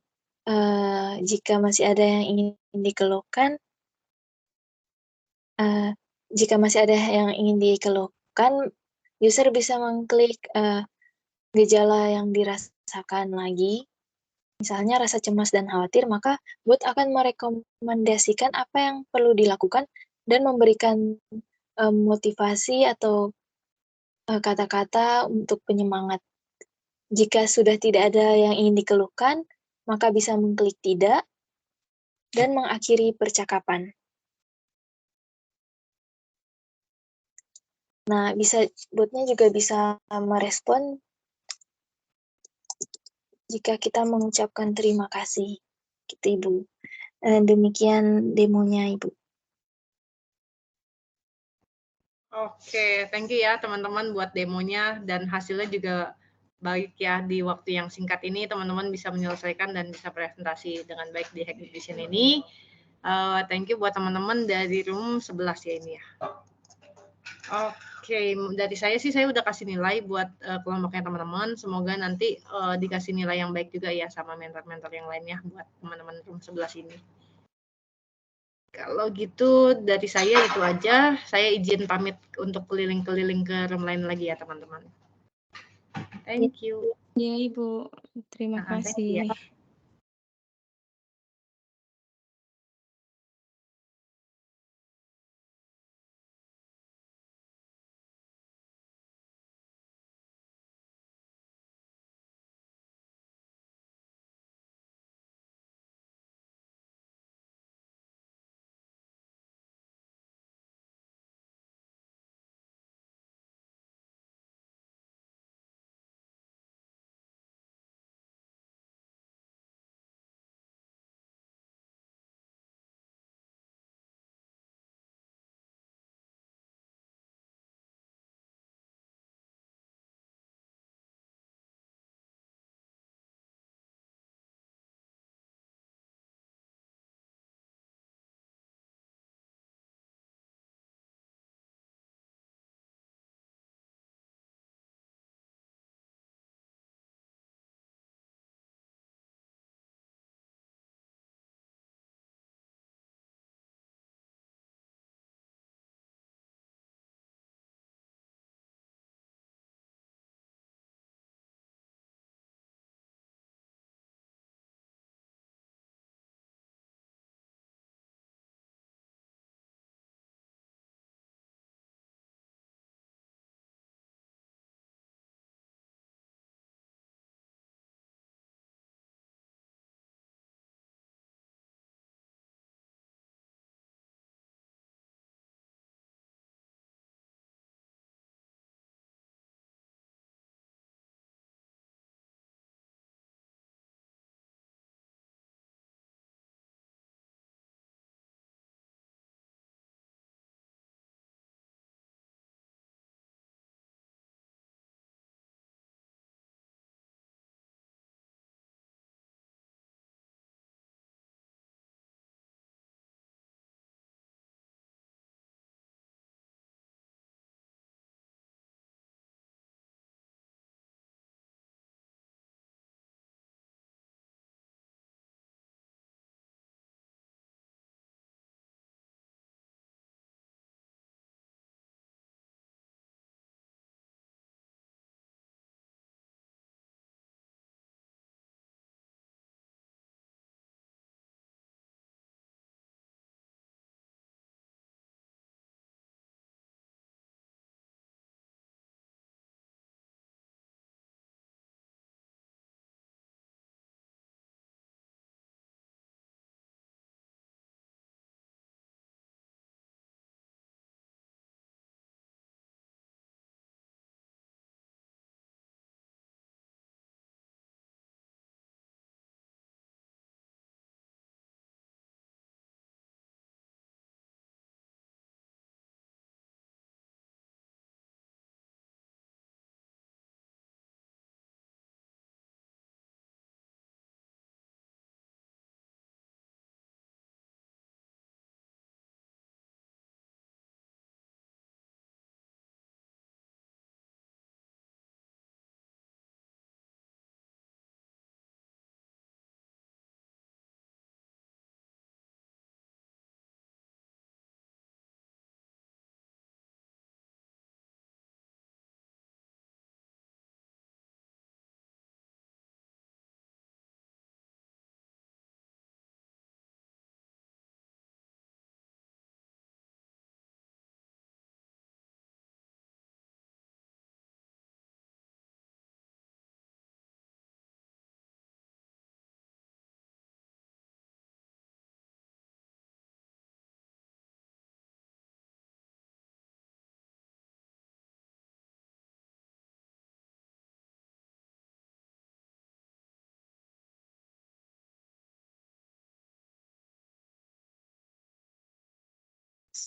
Jika masih ada yang ingin dikeluhkan, user bisa mengklik gejala yang dirasakan lagi. Misalnya rasa cemas dan khawatir, maka bot akan merekomendasikan apa yang perlu dilakukan dan memberikan motivasi atau kata-kata untuk penyemangat. Jika sudah tidak ada yang ingin dikeluhkan, maka bisa mengklik tidak dan mengakhiri percakapan. Nah, botnya juga bisa merespon jika kita mengucapkan terima kasih, gitu Ibu. Demikian demonya, Ibu. Oke, thank you ya teman-teman buat demonya, dan hasilnya juga baik ya. Di waktu yang singkat ini teman-teman bisa menyelesaikan dan bisa presentasi dengan baik di Hack Edition ini. Thank you buat teman-teman dari room 11 ya ini ya. Oke, dari saya sih saya udah kasih nilai buat kelompoknya teman-teman. Semoga nanti dikasih nilai yang baik juga ya sama mentor-mentor yang lainnya buat teman-teman room 11 ini. Kalau gitu dari saya itu aja. Saya izin pamit untuk keliling-keliling ke room lain lagi ya teman-teman. Thank you. Ya, Ibu. Terima Thank you kasih. ya.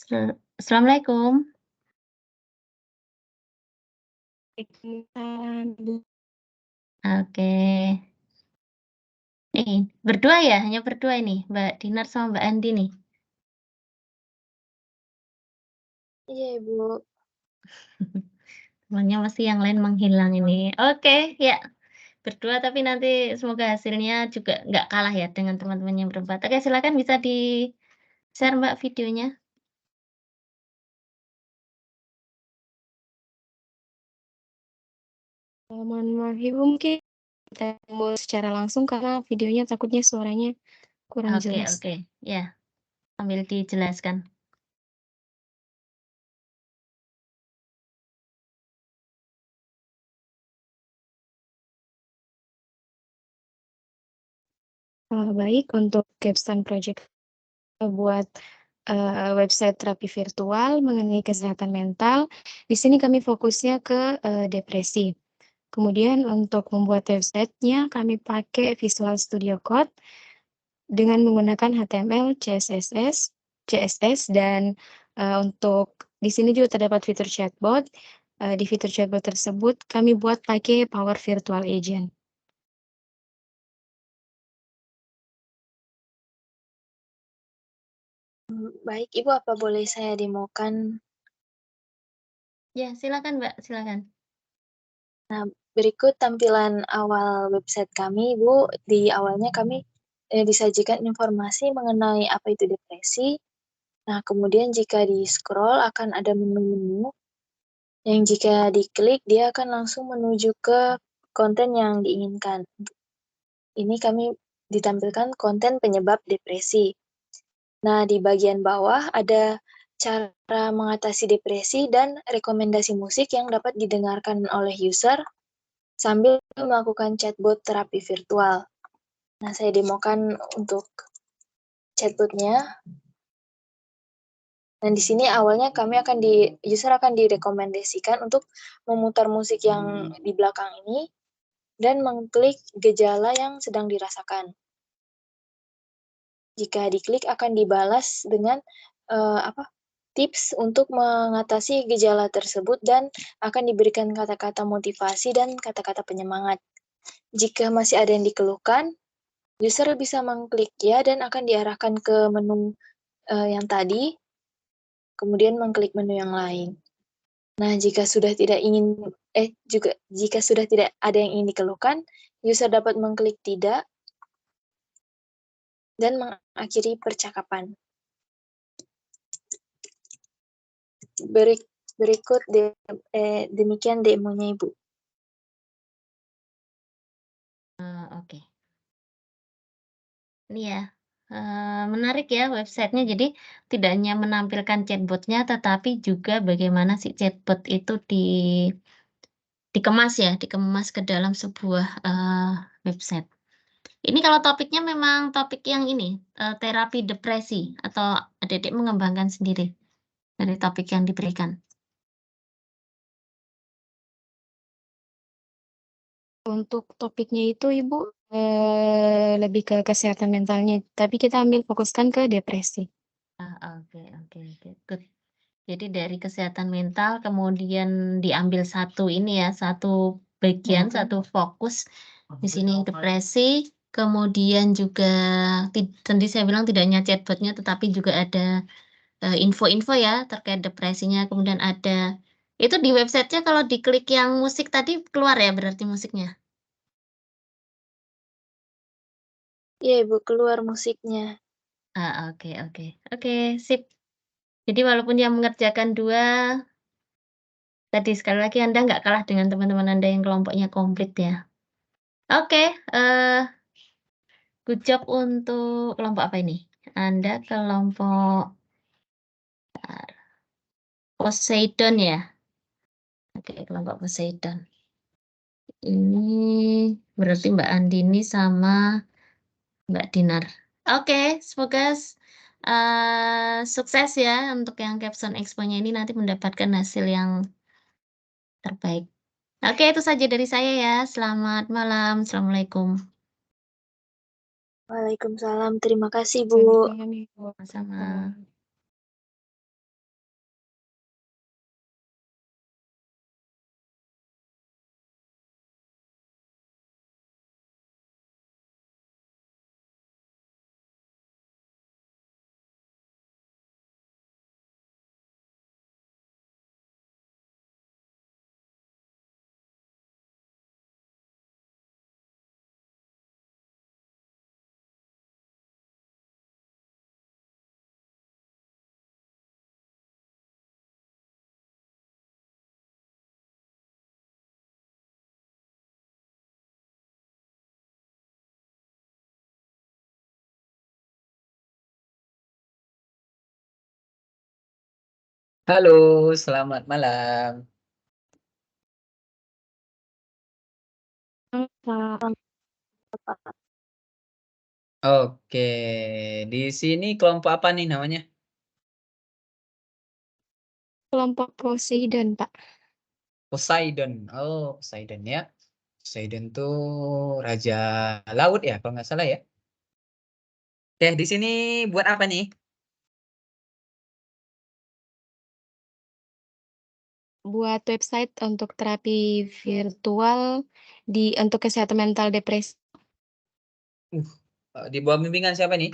Assalamualaikum. Waalaikumsalam, Bu. Oke. Nih, berdua ya? Hanya berdua ini, Mbak Dinar sama Mbak Andi nih? Iya, Ibu. Temannya masih yang lain menghilang ini. Oke, ya. Berdua tapi nanti semoga hasilnya juga nggak kalah ya dengan teman-teman yang berempat. Oke, silakan bisa di-share Mbak videonya. Mohon maaf Ibu, mungkin kita mau secara langsung karena videonya takutnya suaranya kurang Oke, jelas. oke. Ya, sambil dijelaskan. Baik, untuk capstone project buat website terapi virtual mengenai kesehatan mental. Di sini kami fokusnya ke depresi. Kemudian untuk membuat website-nya kami pakai Visual Studio Code dengan menggunakan HTML, CSS dan untuk di sini juga terdapat fitur chatbot. Di fitur chatbot tersebut kami buat pakai Power Virtual Agent. Baik, Ibu, apa boleh saya demokan? Ya, silakan Mbak, silakan. Nah, berikut tampilan awal website kami, Ibu. Di awalnya kami disajikan informasi mengenai apa itu depresi. Nah, kemudian jika di-scroll akan ada menu-menu yang jika diklik dia akan langsung menuju ke konten yang diinginkan. Ini kami ditampilkan konten penyebab depresi. Nah, di bagian bawah ada cara mengatasi depresi dan rekomendasi musik yang dapat didengarkan oleh user sambil melakukan chatbot terapi virtual. Nah, saya demokan untuk chatbotnya. Dan di sini awalnya user akan direkomendasikan untuk memutar musik yang di belakang ini dan mengklik gejala yang sedang dirasakan. Jika diklik akan dibalas dengan tips untuk mengatasi gejala tersebut dan akan diberikan kata-kata motivasi dan kata-kata penyemangat. Jika masih ada yang dikeluhkan, user bisa mengklik ya dan akan diarahkan ke menu yang tadi, kemudian mengklik menu yang lain. Nah, jika sudah tidak ada yang ingin dikeluhkan, user dapat mengklik tidak dan mengakhiri percakapan. Berikut demikian demonya, Ibu. Oke. Ini ya, menarik ya websitenya. Jadi tidak hanya menampilkan chatbotnya, tetapi juga bagaimana si chatbot itu dikemas ya, dikemas ke dalam sebuah website. Ini kalau topiknya memang topik yang ini, terapi depresi, atau adik-adik mengembangkan sendiri dari topik yang diberikan? Untuk topiknya itu Ibu lebih ke kesehatan mentalnya, tapi kita ambil fokuskan ke depresi. Oke, good. Jadi dari kesehatan mental kemudian diambil satu ini ya, satu bagian, satu fokus di sini depresi, kemudian juga tadi saya bilang tidak hanya chatbotnya, tetapi juga ada info-info ya terkait depresinya, kemudian ada itu di websitenya kalau diklik yang musik tadi keluar ya berarti musiknya? Iya, Ibu, keluar musiknya. Oke, sip. Jadi walaupun yang mengerjakan 2, tadi sekali lagi Anda nggak kalah dengan teman-teman Anda yang kelompoknya komplit ya. Oke, good job untuk kelompok apa ini? Anda kelompok Poseidon ya? Oke, kelompok Poseidon. Ini berarti Mbak Andini sama Mbak Dinar. Oke, semoga sukses ya untuk yang Capstone Expo-nya ini nanti mendapatkan hasil yang terbaik. Oke, itu saja dari saya ya. Selamat malam. Assalamualaikum. Waalaikumsalam. Terima kasih, Bu. Sama-sama. Halo, selamat malam. Pak. Oke, di sini kelompok apa nih namanya? Kelompok Poseidon, Pak. Poseidon. Oh, Poseidon ya. Poseidon tuh raja laut ya, kalau nggak salah ya. Oke, di sini buat apa nih? Buat website untuk terapi virtual untuk kesehatan mental depresi. Di bawah bimbingan siapa nih?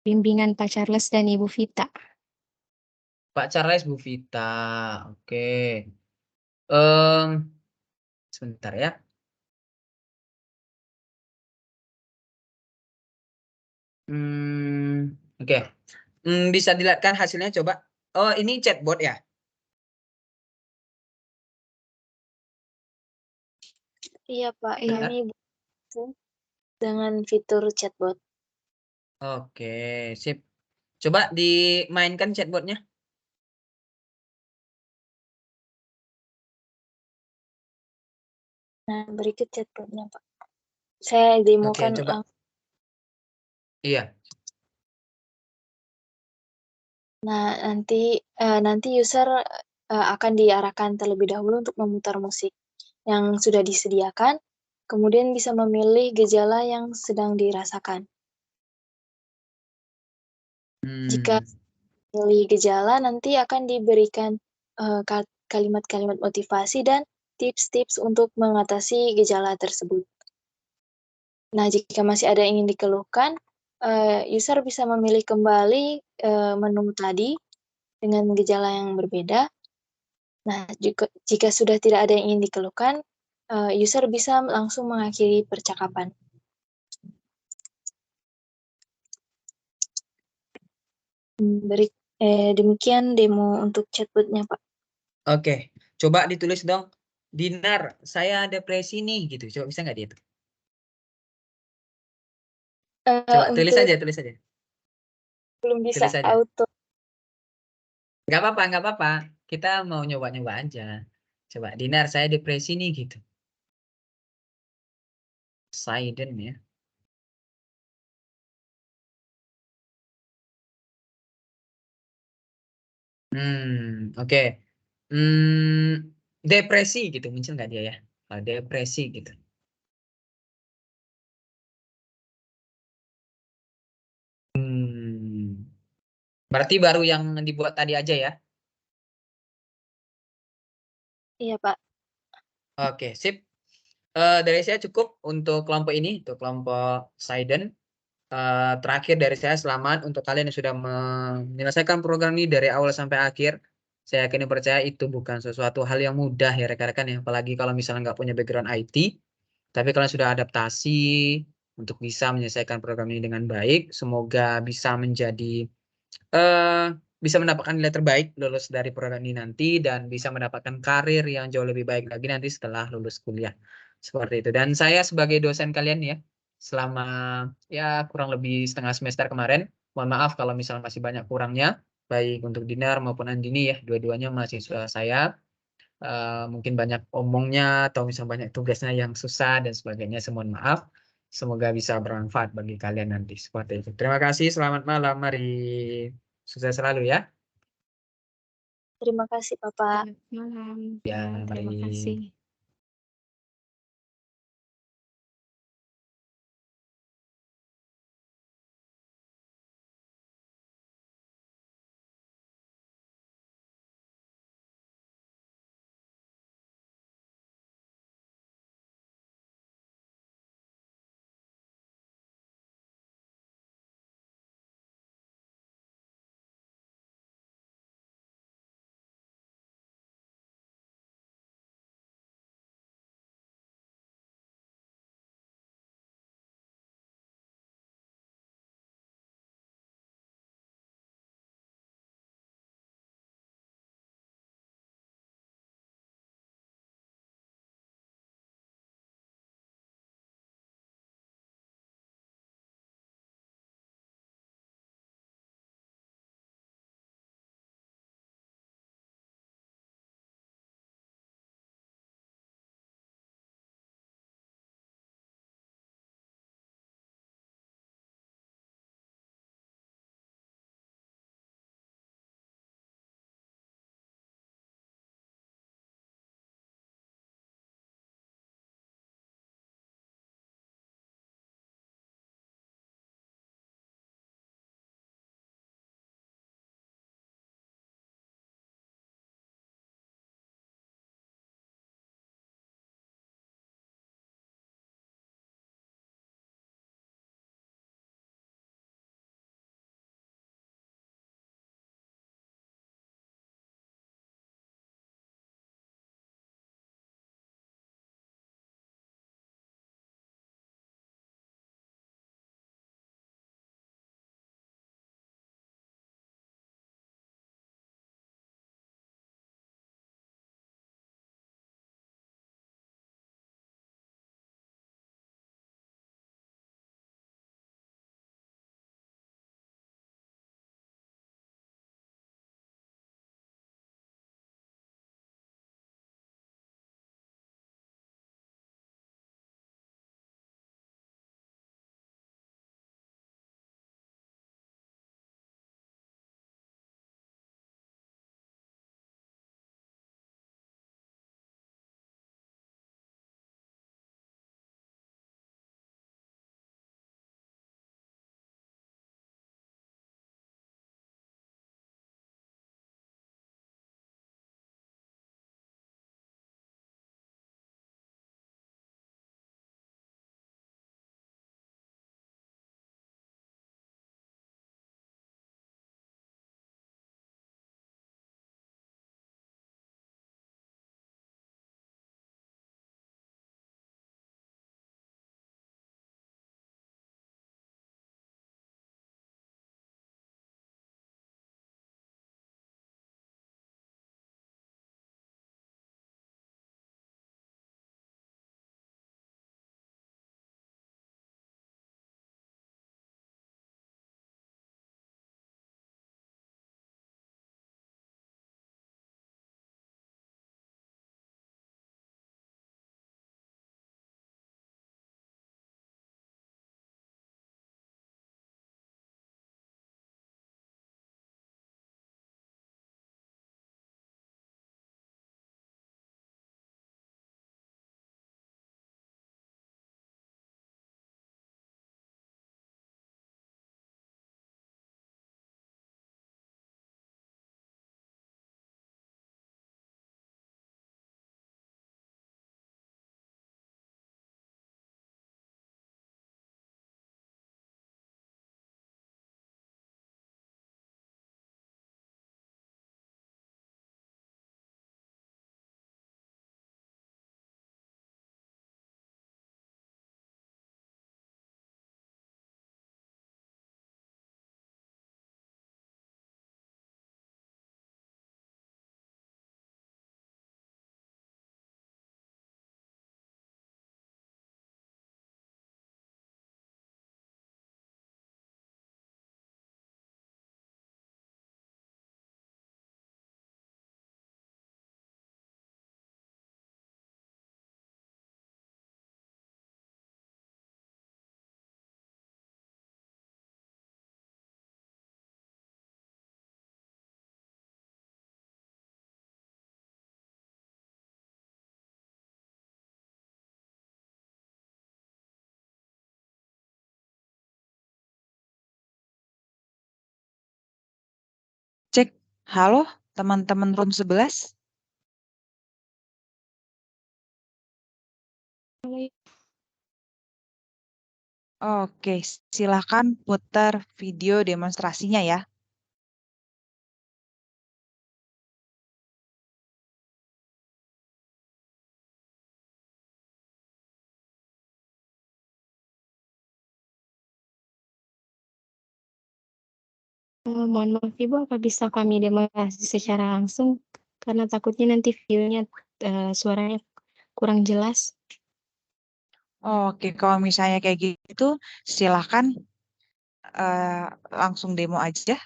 Bimbingan Pak Charles dan Ibu Vita. Pak Charles, Bu Vita. Oke. Em, sebentar ya. Oke. Bisa dilihatkan hasilnya coba. Oh, ini chatbot ya? Iya, Pak. Iya. Ini dengan fitur chatbot. Oke, sip. Coba dimainkan chatbotnya. Nah, berikut chatbotnya, Pak. Saya Oke, demokan coba. Iya. Nah, nanti user akan diarahkan terlebih dahulu untuk memutar musik yang sudah disediakan, kemudian bisa memilih gejala yang sedang dirasakan. Jika memilih gejala, nanti akan diberikan kalimat-kalimat motivasi dan tips-tips untuk mengatasi gejala tersebut. Nah, jika masih ada yang ingin dikeluhkan, user bisa memilih kembali menu tadi dengan gejala yang berbeda. Nah, jika sudah tidak ada yang ingin dikeluhkan, user bisa langsung mengakhiri percakapan. Demikian demo untuk chatbotnya, Pak. Oke, coba ditulis dong. Dinar, saya depresi nih, gitu. Coba bisa nggak dia itu? Coba tulis Untuk aja, tulis aja. belum bisa Tulis aja. auto. Nggak apa-apa, nggak apa-apa. Kita mau nyoba-nyoba aja. Coba, Dinar, saya depresi nih, gitu. Poseidon ya. Oke. Depresi gitu, muncul nggak dia ya? Oh, depresi gitu. Berarti baru yang dibuat tadi aja ya? Iya, Pak. Oke, sip. Dari saya cukup untuk kelompok ini, untuk kelompok Poseidon. Terakhir dari saya, selamat untuk kalian yang sudah menyelesaikan program ini dari awal sampai akhir. Saya yakin dan percaya itu bukan sesuatu hal yang mudah ya rekan-rekan ya, apalagi kalau misalnya nggak punya background IT. Tapi kalian sudah adaptasi untuk bisa menyelesaikan program ini dengan baik. Semoga bisa mendapatkan nilai terbaik lulus dari program ini nanti dan bisa mendapatkan karir yang jauh lebih baik lagi nanti setelah lulus kuliah. Seperti itu. Dan saya sebagai dosen kalian ya, selama ya kurang lebih setengah semester kemarin, mohon maaf kalau misalnya masih banyak kurangnya, baik untuk Dinar maupun Andini ya, dua-duanya mahasiswa saya. Mungkin banyak omongnya atau misalnya banyak tugasnya yang susah dan sebagainya, mohon maaf. Semoga bisa bermanfaat bagi kalian nanti. Seperti itu. Terima kasih, selamat malam, mari sukses selalu ya. Terima kasih, Bapak. Selamat malam. Ya, Terima mari. kasih. Halo, teman-teman room 11. Oke, silakan putar video demonstrasinya ya. Mohon maaf Ibu, apa bisa kami demonstrasi secara langsung? Karena takutnya nanti videonya suaranya kurang jelas. Oke, kalau misalnya kayak gitu, silakan langsung demo aja.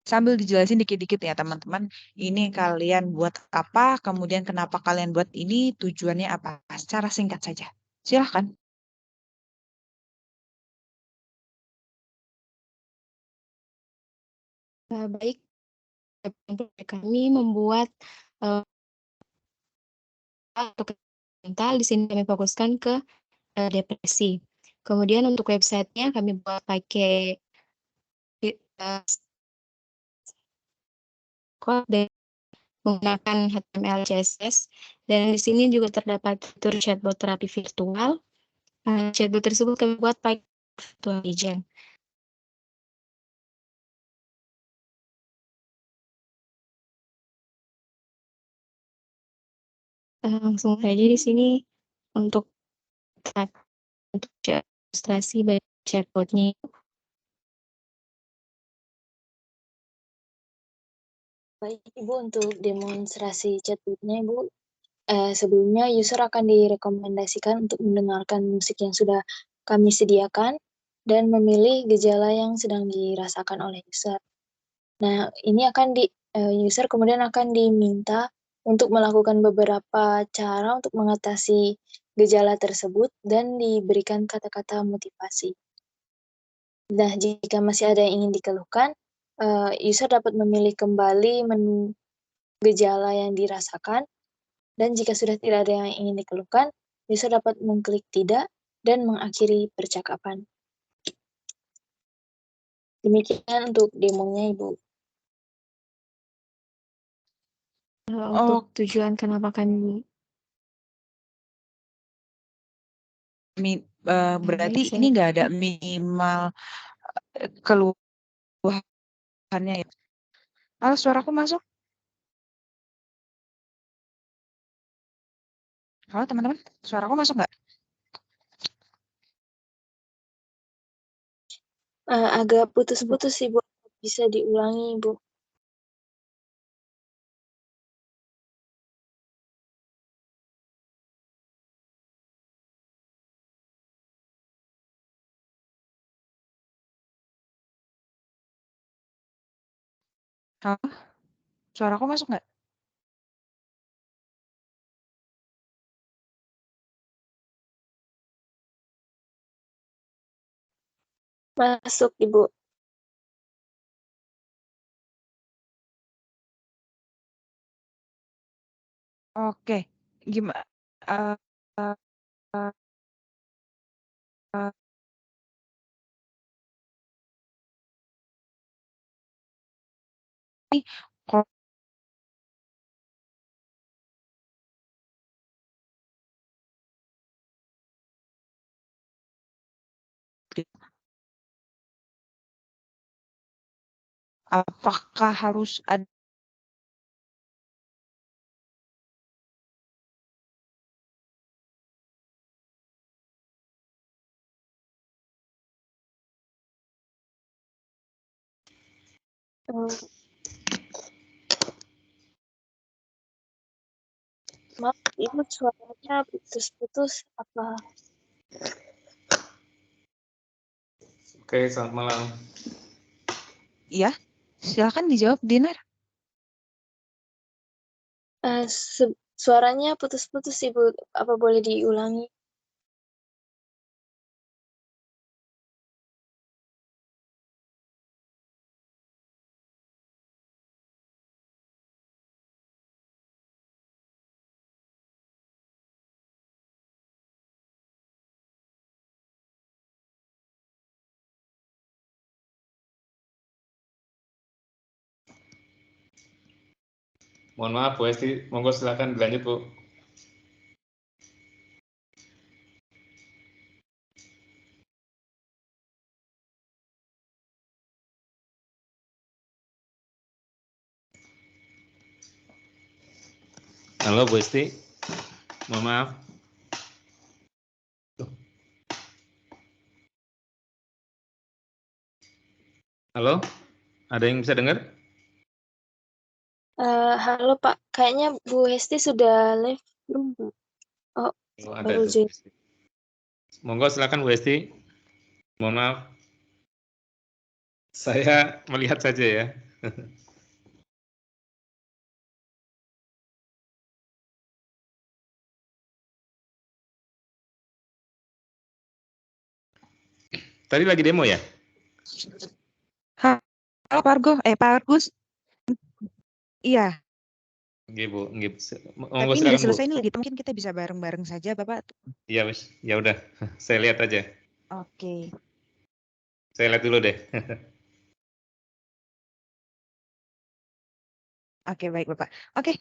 Sambil dijelasin dikit-dikit ya teman-teman. Ini kalian buat apa, kemudian kenapa kalian buat ini, tujuannya apa. Secara singkat saja. Silakan. Baik, untuk kami membuat untuk mental, di sini kami fokuskan ke depresi. Kemudian untuk websitenya kami buat pakai code dan menggunakan HTML, CSS, dan di sini juga terdapat fitur chatbot terapi virtual. Chatbot tersebut kami buat pakai virtual agent. Langsung saja di sini untuk ilustrasi baik chatbotnya. Baik Ibu, untuk demonstrasi chatbotnya Ibu, sebelumnya user akan direkomendasikan untuk mendengarkan musik yang sudah kami sediakan dan memilih gejala yang sedang dirasakan oleh user. Nah, ini akan user kemudian akan diminta untuk melakukan beberapa cara untuk mengatasi gejala tersebut dan diberikan kata-kata motivasi. Nah, jika masih ada yang ingin dikeluhkan, user dapat memilih kembali menu gejala yang dirasakan, dan jika sudah tidak ada yang ingin dikeluhkan, user dapat mengklik tidak dan mengakhiri percakapan. Demikian untuk demonya, Ibu. Untuk tujuan kenapa kami berarti ini nggak ada minimal keluhannya ya. Halo, suaraku masuk? Halo teman-teman, suaraku masuk nggak? Agak putus-putus sih, Bu. Bisa diulangi, Bu. Halo, suaraku masuk nggak? Masuk, Ibu. Oke, gimana? Apakah harus ada Maaf, Ibu, suaranya putus-putus apa? Oke, selamat malam. Iya, silakan dijawab, Dinar. Suaranya putus-putus, Ibu. Apa boleh diulangi? Mohon maaf Bu Esti, monggo silakan dilanjut Bu. Halo Bu Esti, mohon maaf. Halo, ada yang bisa dengar? Halo Pak, kayaknya Bu Hesti sudah live belum Pak? Oh, Oh, ada baru tuh. join. Monggo silakan Bu Esti. Mohon maaf. Saya melihat saja ya. Tadi lagi demo ya? Halo Pak Argus. Iya, Nggih Bu, nggih. tapi Monggo ini silakan udah Bu. selesai nih lagi. Mungkin kita bisa bareng-bareng saja Bapak. Iya wis, ya udah. Saya lihat aja. Oke. Saya lihat dulu deh. Oke, baik Bapak. Oke.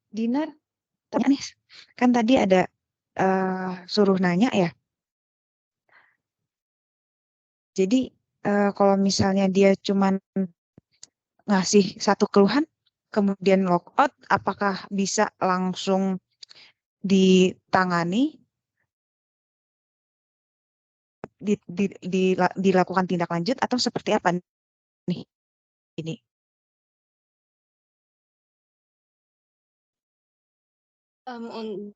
Dinar, tanya nih. Kan tadi ada suruh nanya ya. Jadi kalau misalnya dia cuman ngasih satu keluhan, kemudian logout, apakah bisa langsung ditangani, dilakukan tindak lanjut, atau seperti apa nih ini?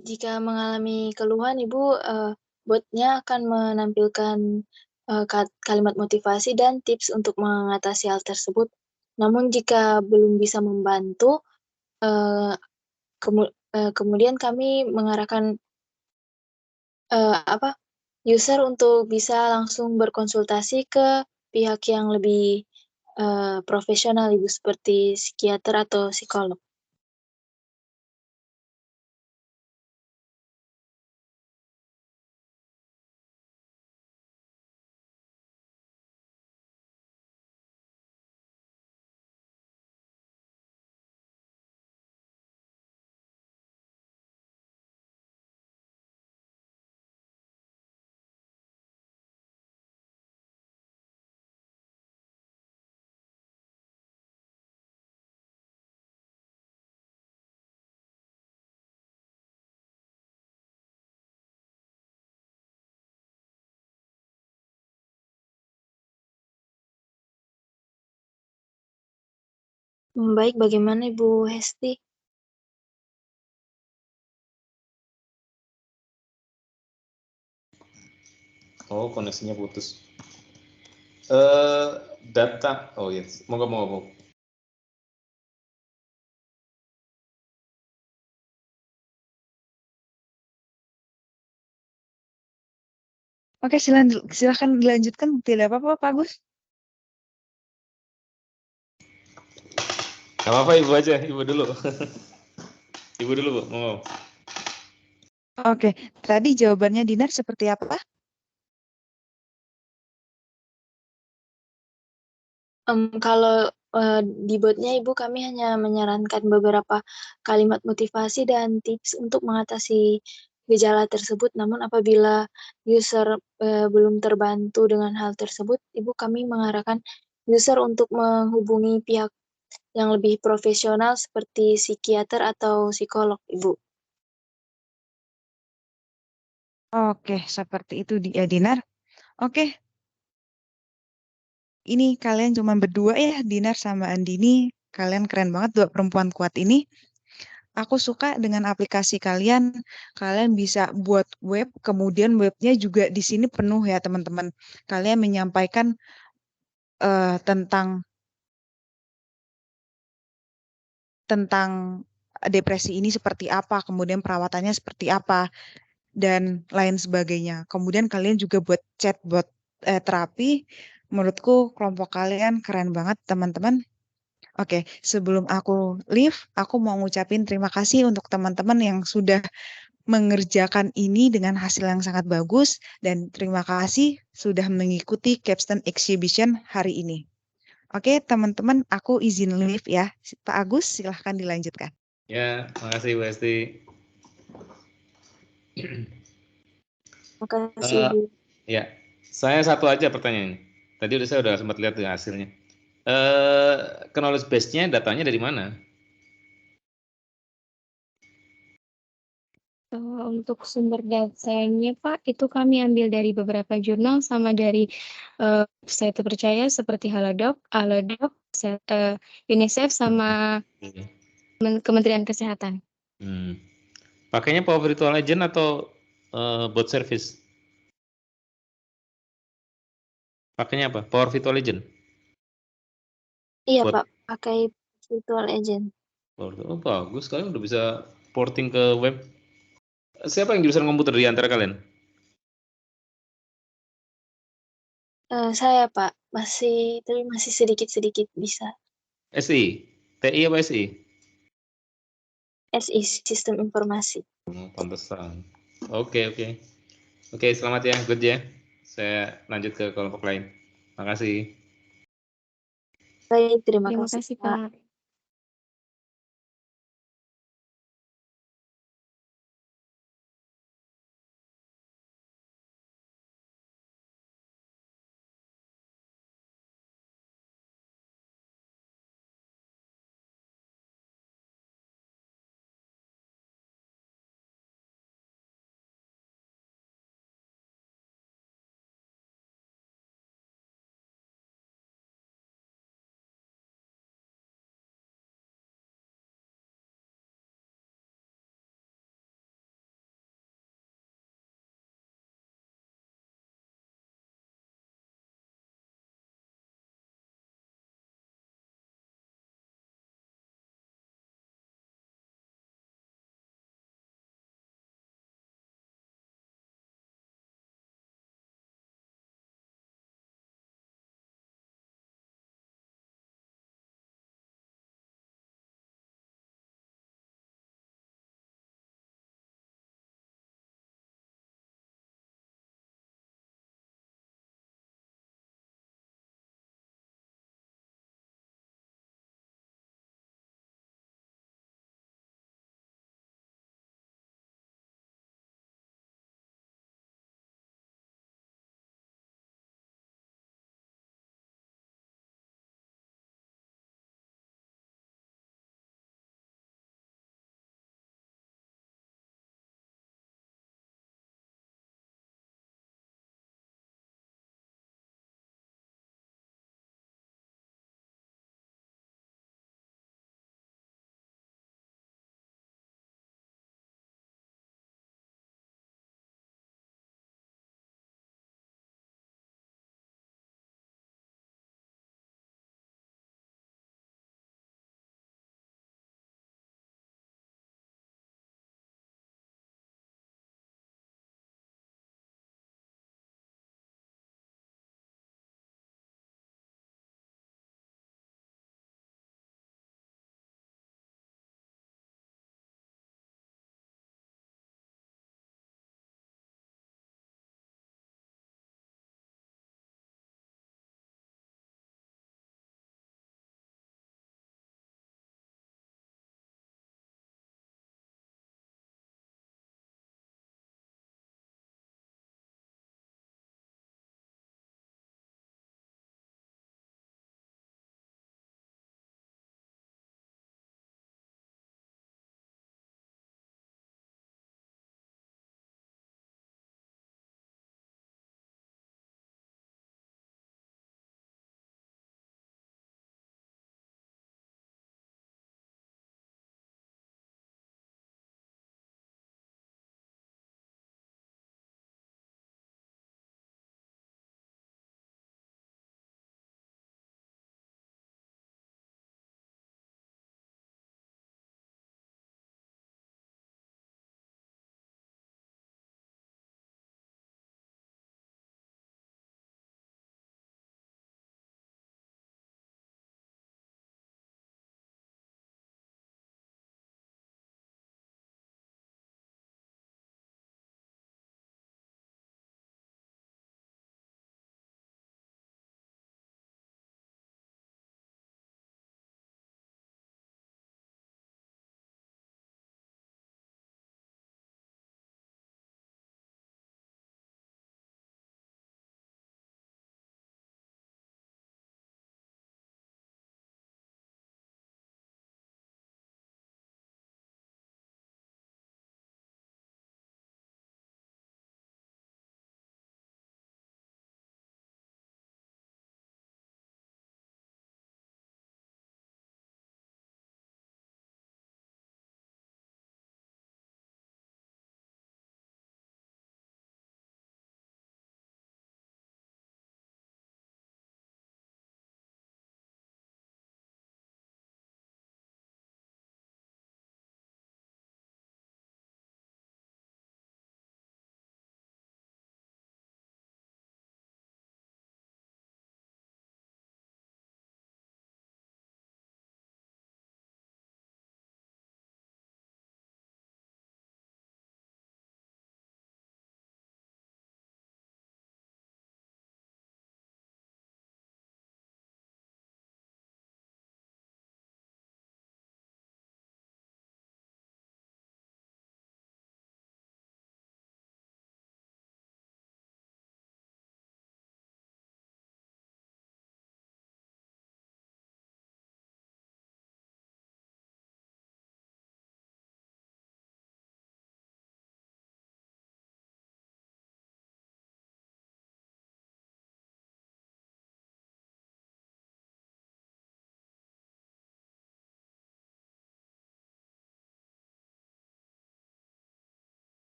Jika mengalami keluhan, Ibu, botnya akan menampilkan kalimat motivasi dan tips untuk mengatasi hal tersebut. Namun jika belum bisa membantu, kemudian kami mengarahkan user untuk bisa langsung berkonsultasi ke pihak yang lebih profesional, Ibu, seperti psikiater atau psikolog. Baik, bagaimana Ibu Hesti? Oh, koneksinya putus. Data, oh yes, monggo. Oke, silakan dilanjutkan. Tidak apa-apa, Pak Agus. Gak apa-apa Ibu aja, Ibu dulu. Ibu dulu Bu, monggo. Oke, tadi jawabannya Dinar seperti apa? Kalau di botnya Ibu, kami hanya menyarankan beberapa kalimat motivasi dan tips untuk mengatasi gejala tersebut. Namun apabila user belum terbantu dengan hal tersebut, Ibu, kami mengarahkan user untuk menghubungi pihak yang lebih profesional seperti psikiater atau psikolog, Ibu. Oke, seperti itu dia Dinar. Oke. Ini kalian cuma berdua ya, Dinar sama Andini. Kalian keren banget, dua perempuan kuat ini. Aku suka dengan aplikasi kalian. Kalian bisa buat web, kemudian webnya juga di sini penuh ya teman-teman. Kalian menyampaikan tentang depresi ini seperti apa, kemudian perawatannya seperti apa, dan lain sebagainya. Kemudian kalian juga buat chatbot terapi. Menurutku kelompok kalian keren banget teman-teman. Oke, sebelum aku leave, aku mau ngucapin terima kasih untuk teman-teman yang sudah mengerjakan ini dengan hasil yang sangat bagus, dan terima kasih sudah mengikuti Capstone Exhibition hari ini. Oke, teman-teman, aku izin leave ya. Pak Agus, silahkan dilanjutkan. Ya, makasih Bu Esti. Makasih, Eh, Bu. ya, saya satu aja pertanyaannya. Tadi saya udah sempat lihat tuh hasilnya. Knowledge base-nya datanya dari mana? Untuk sumber datanya, Pak, itu kami ambil dari beberapa jurnal sama dari website terpercaya seperti Halodoc, UNICEF, sama Kementerian Kesehatan. Pakainya Power Virtual Agent atau bot service? Pakainya apa? Power Virtual Agent? Iya, Buat- Pak, pakai virtual agent. Oh, bagus, kalian udah bisa porting ke web. Siapa yang jurusan komputer di antara kalian? Saya, Pak, tapi masih sedikit-sedikit bisa. SI? TI apa SI? SI, Sistem Informasi. Pantesan. Oke. Oke, selamat ya, good ya. Saya lanjut ke kelompok lain. Makasih. Baik, terima Terima kasih, kasih, Pak. Pak.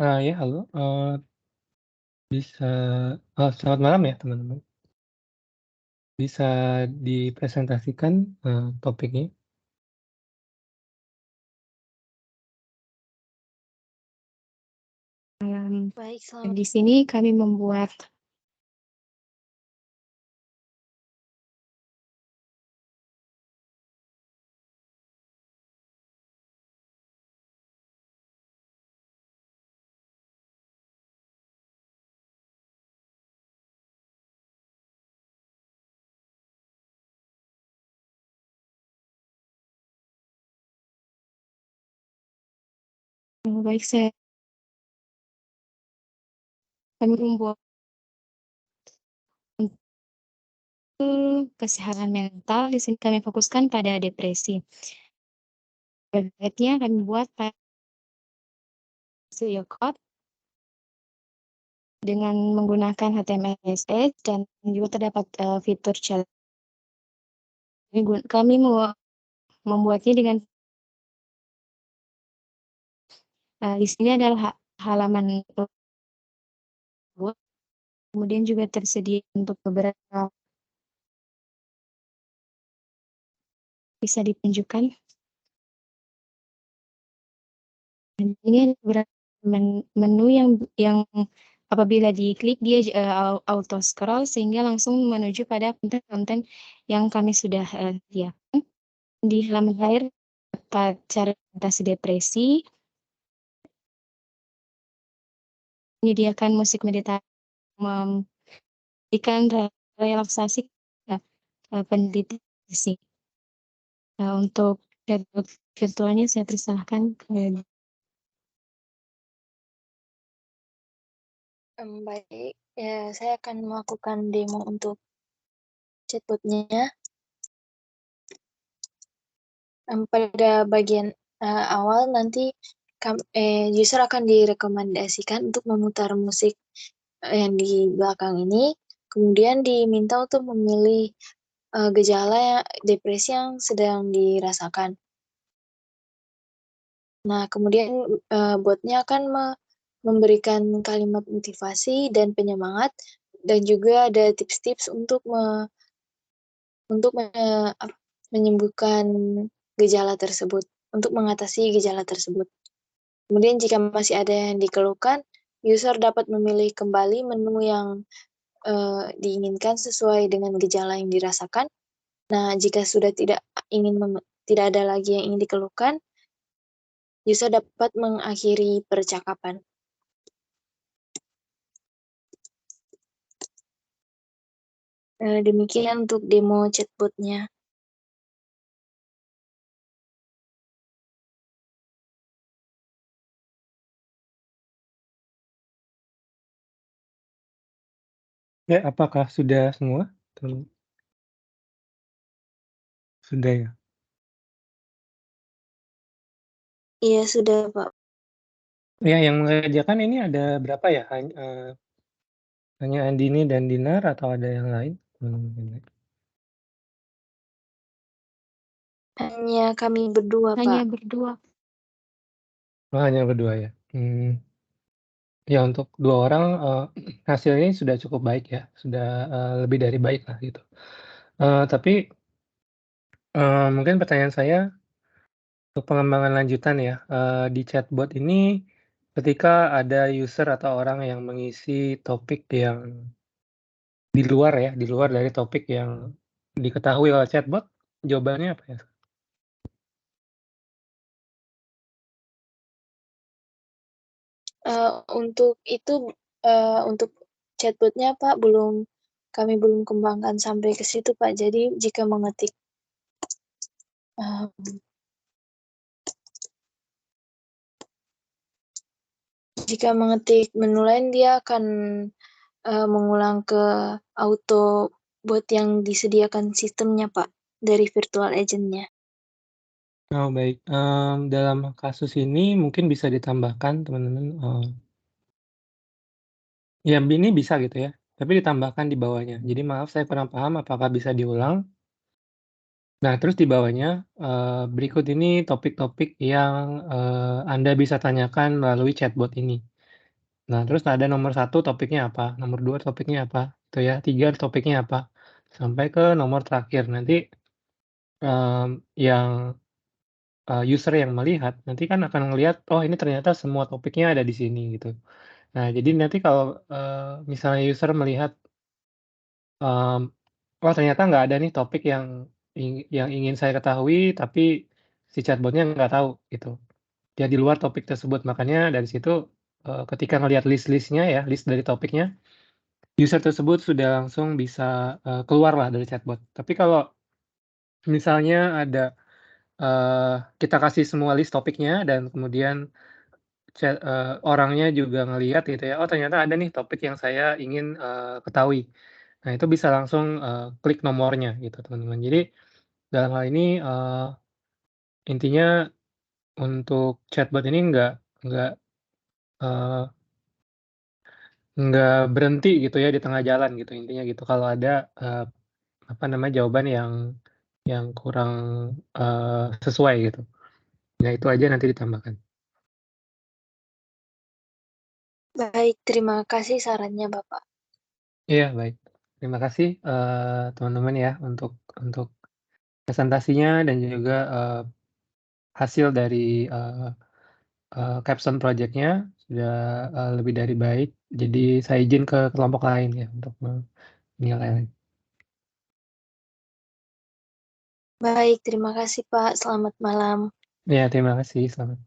Ya halo, bisa selamat malam ya teman-teman. Bisa dipresentasikan, topiknya? Baik, Di sini kami membuat baik kami membuat kesehatan mental. Di sini kami fokuskan pada depresi. Website-nya kami buat Code dengan menggunakan HTML, CSS, dan juga terdapat fitur chat. Kami membuatnya dengan di sini adalah halaman web, kemudian juga tersedia untuk beberapa bisa ditunjukkan. Ini beberapa menu yang apabila diklik dia auto scroll sehingga langsung menuju pada konten-konten yang kami sudah sediakan. Di halaman akhir dapat cara atasi depresi, menyediakan musik meditasi, memberikan relaksasi pendidik depresi. Untuk virtualnya saya persilahkan ke baik, ya saya akan melakukan demo untuk chatbotnya. Pada bagian awal nanti user akan direkomendasikan untuk memutar musik yang di belakang ini, kemudian diminta untuk memilih gejala depresi yang sedang dirasakan. Nah, kemudian botnya akan memberikan kalimat motivasi dan penyemangat, dan juga ada tips-tips untuk menyembuhkan gejala tersebut, untuk mengatasi gejala tersebut. Kemudian jika masih ada yang dikeluhkan, user dapat memilih kembali menu yang diinginkan sesuai dengan gejala yang dirasakan. Nah, jika sudah tidak ada lagi yang ingin dikeluhkan, user dapat mengakhiri percakapan. Demikian untuk demo chatbotnya. Ya, apakah sudah semua? Sudah ya? Iya, sudah, Pak. Ya, yang mengerjakan ini ada berapa ya? Hanya Andini dan Dinar atau ada yang lain? Hanya kami berdua, Pak. hanya berdua. Oh, hanya berdua ya? Ya, untuk 2 orang, hasilnya sudah cukup baik ya, sudah, lebih dari baik lah gitu. Tapi, mungkin pertanyaan saya untuk pengembangan lanjutan ya, di chatbot ini ketika ada user atau orang yang mengisi topik yang di luar dari topik yang diketahui oleh chatbot, jawabannya apa ya? Untuk itu, untuk chatbotnya Pak, kami belum kembangkan sampai ke situ, Pak. Jadi jika mengetik menu lain, dia akan mengulang ke auto bot yang disediakan sistemnya, Pak, dari virtual agent-nya. Oh, baik, dalam kasus ini mungkin bisa ditambahkan teman-teman, ya ini bisa gitu ya, tapi ditambahkan di bawahnya. Jadi maaf saya kurang paham apakah bisa diulang? Nah, terus di bawahnya, berikut ini topik-topik yang, Anda bisa tanyakan melalui chatbot ini. Nah, terus ada nomor 1 topiknya apa, nomor 2 topiknya apa, gitu ya, 3 topiknya apa, sampai ke nomor terakhir. Nanti, yang, user yang melihat nanti kan akan melihat, "Oh, ini ternyata semua topiknya ada di sini," gitu. Nah, jadi nanti kalau, misalnya user melihat, mmm, "Oh, ternyata nggak ada nih topik yang ingin saya ketahui, tapi si chatbot-nya nggak tahu," gitu. Dia di luar topik tersebut. Makanya dari situ, ketika ngelihat list-list-nya ya, list dari topiknya, user tersebut sudah langsung bisa, keluarlah dari chatbot. Tapi kalau misalnya ada, kita kasih semua list topiknya dan kemudian orangnya juga ngelihat gitu ya, "Oh, ternyata ada nih topik yang saya ingin, ketahui." Nah, itu bisa langsung, klik nomornya gitu, teman-teman. Jadi dalam hal ini, intinya untuk chatbot ini nggak, eee, nggak berhenti gitu ya di tengah jalan gitu, intinya gitu. Kalau ada, apa namanya, jawaban yang kurang, sesuai gitu. Nah, itu aja nanti ditambahkan. Baik, terima kasih sarannya Bapak. Iya, baik. Terima kasih, teman-teman ya untuk presentasinya dan juga, hasil dari, capstone project-nya sudah, lebih dari baik. Jadi saya izin ke kelompok lain ya untuk menilai lagi. Baik, terima kasih Pak. Selamat malam. Iya, terima kasih, selamat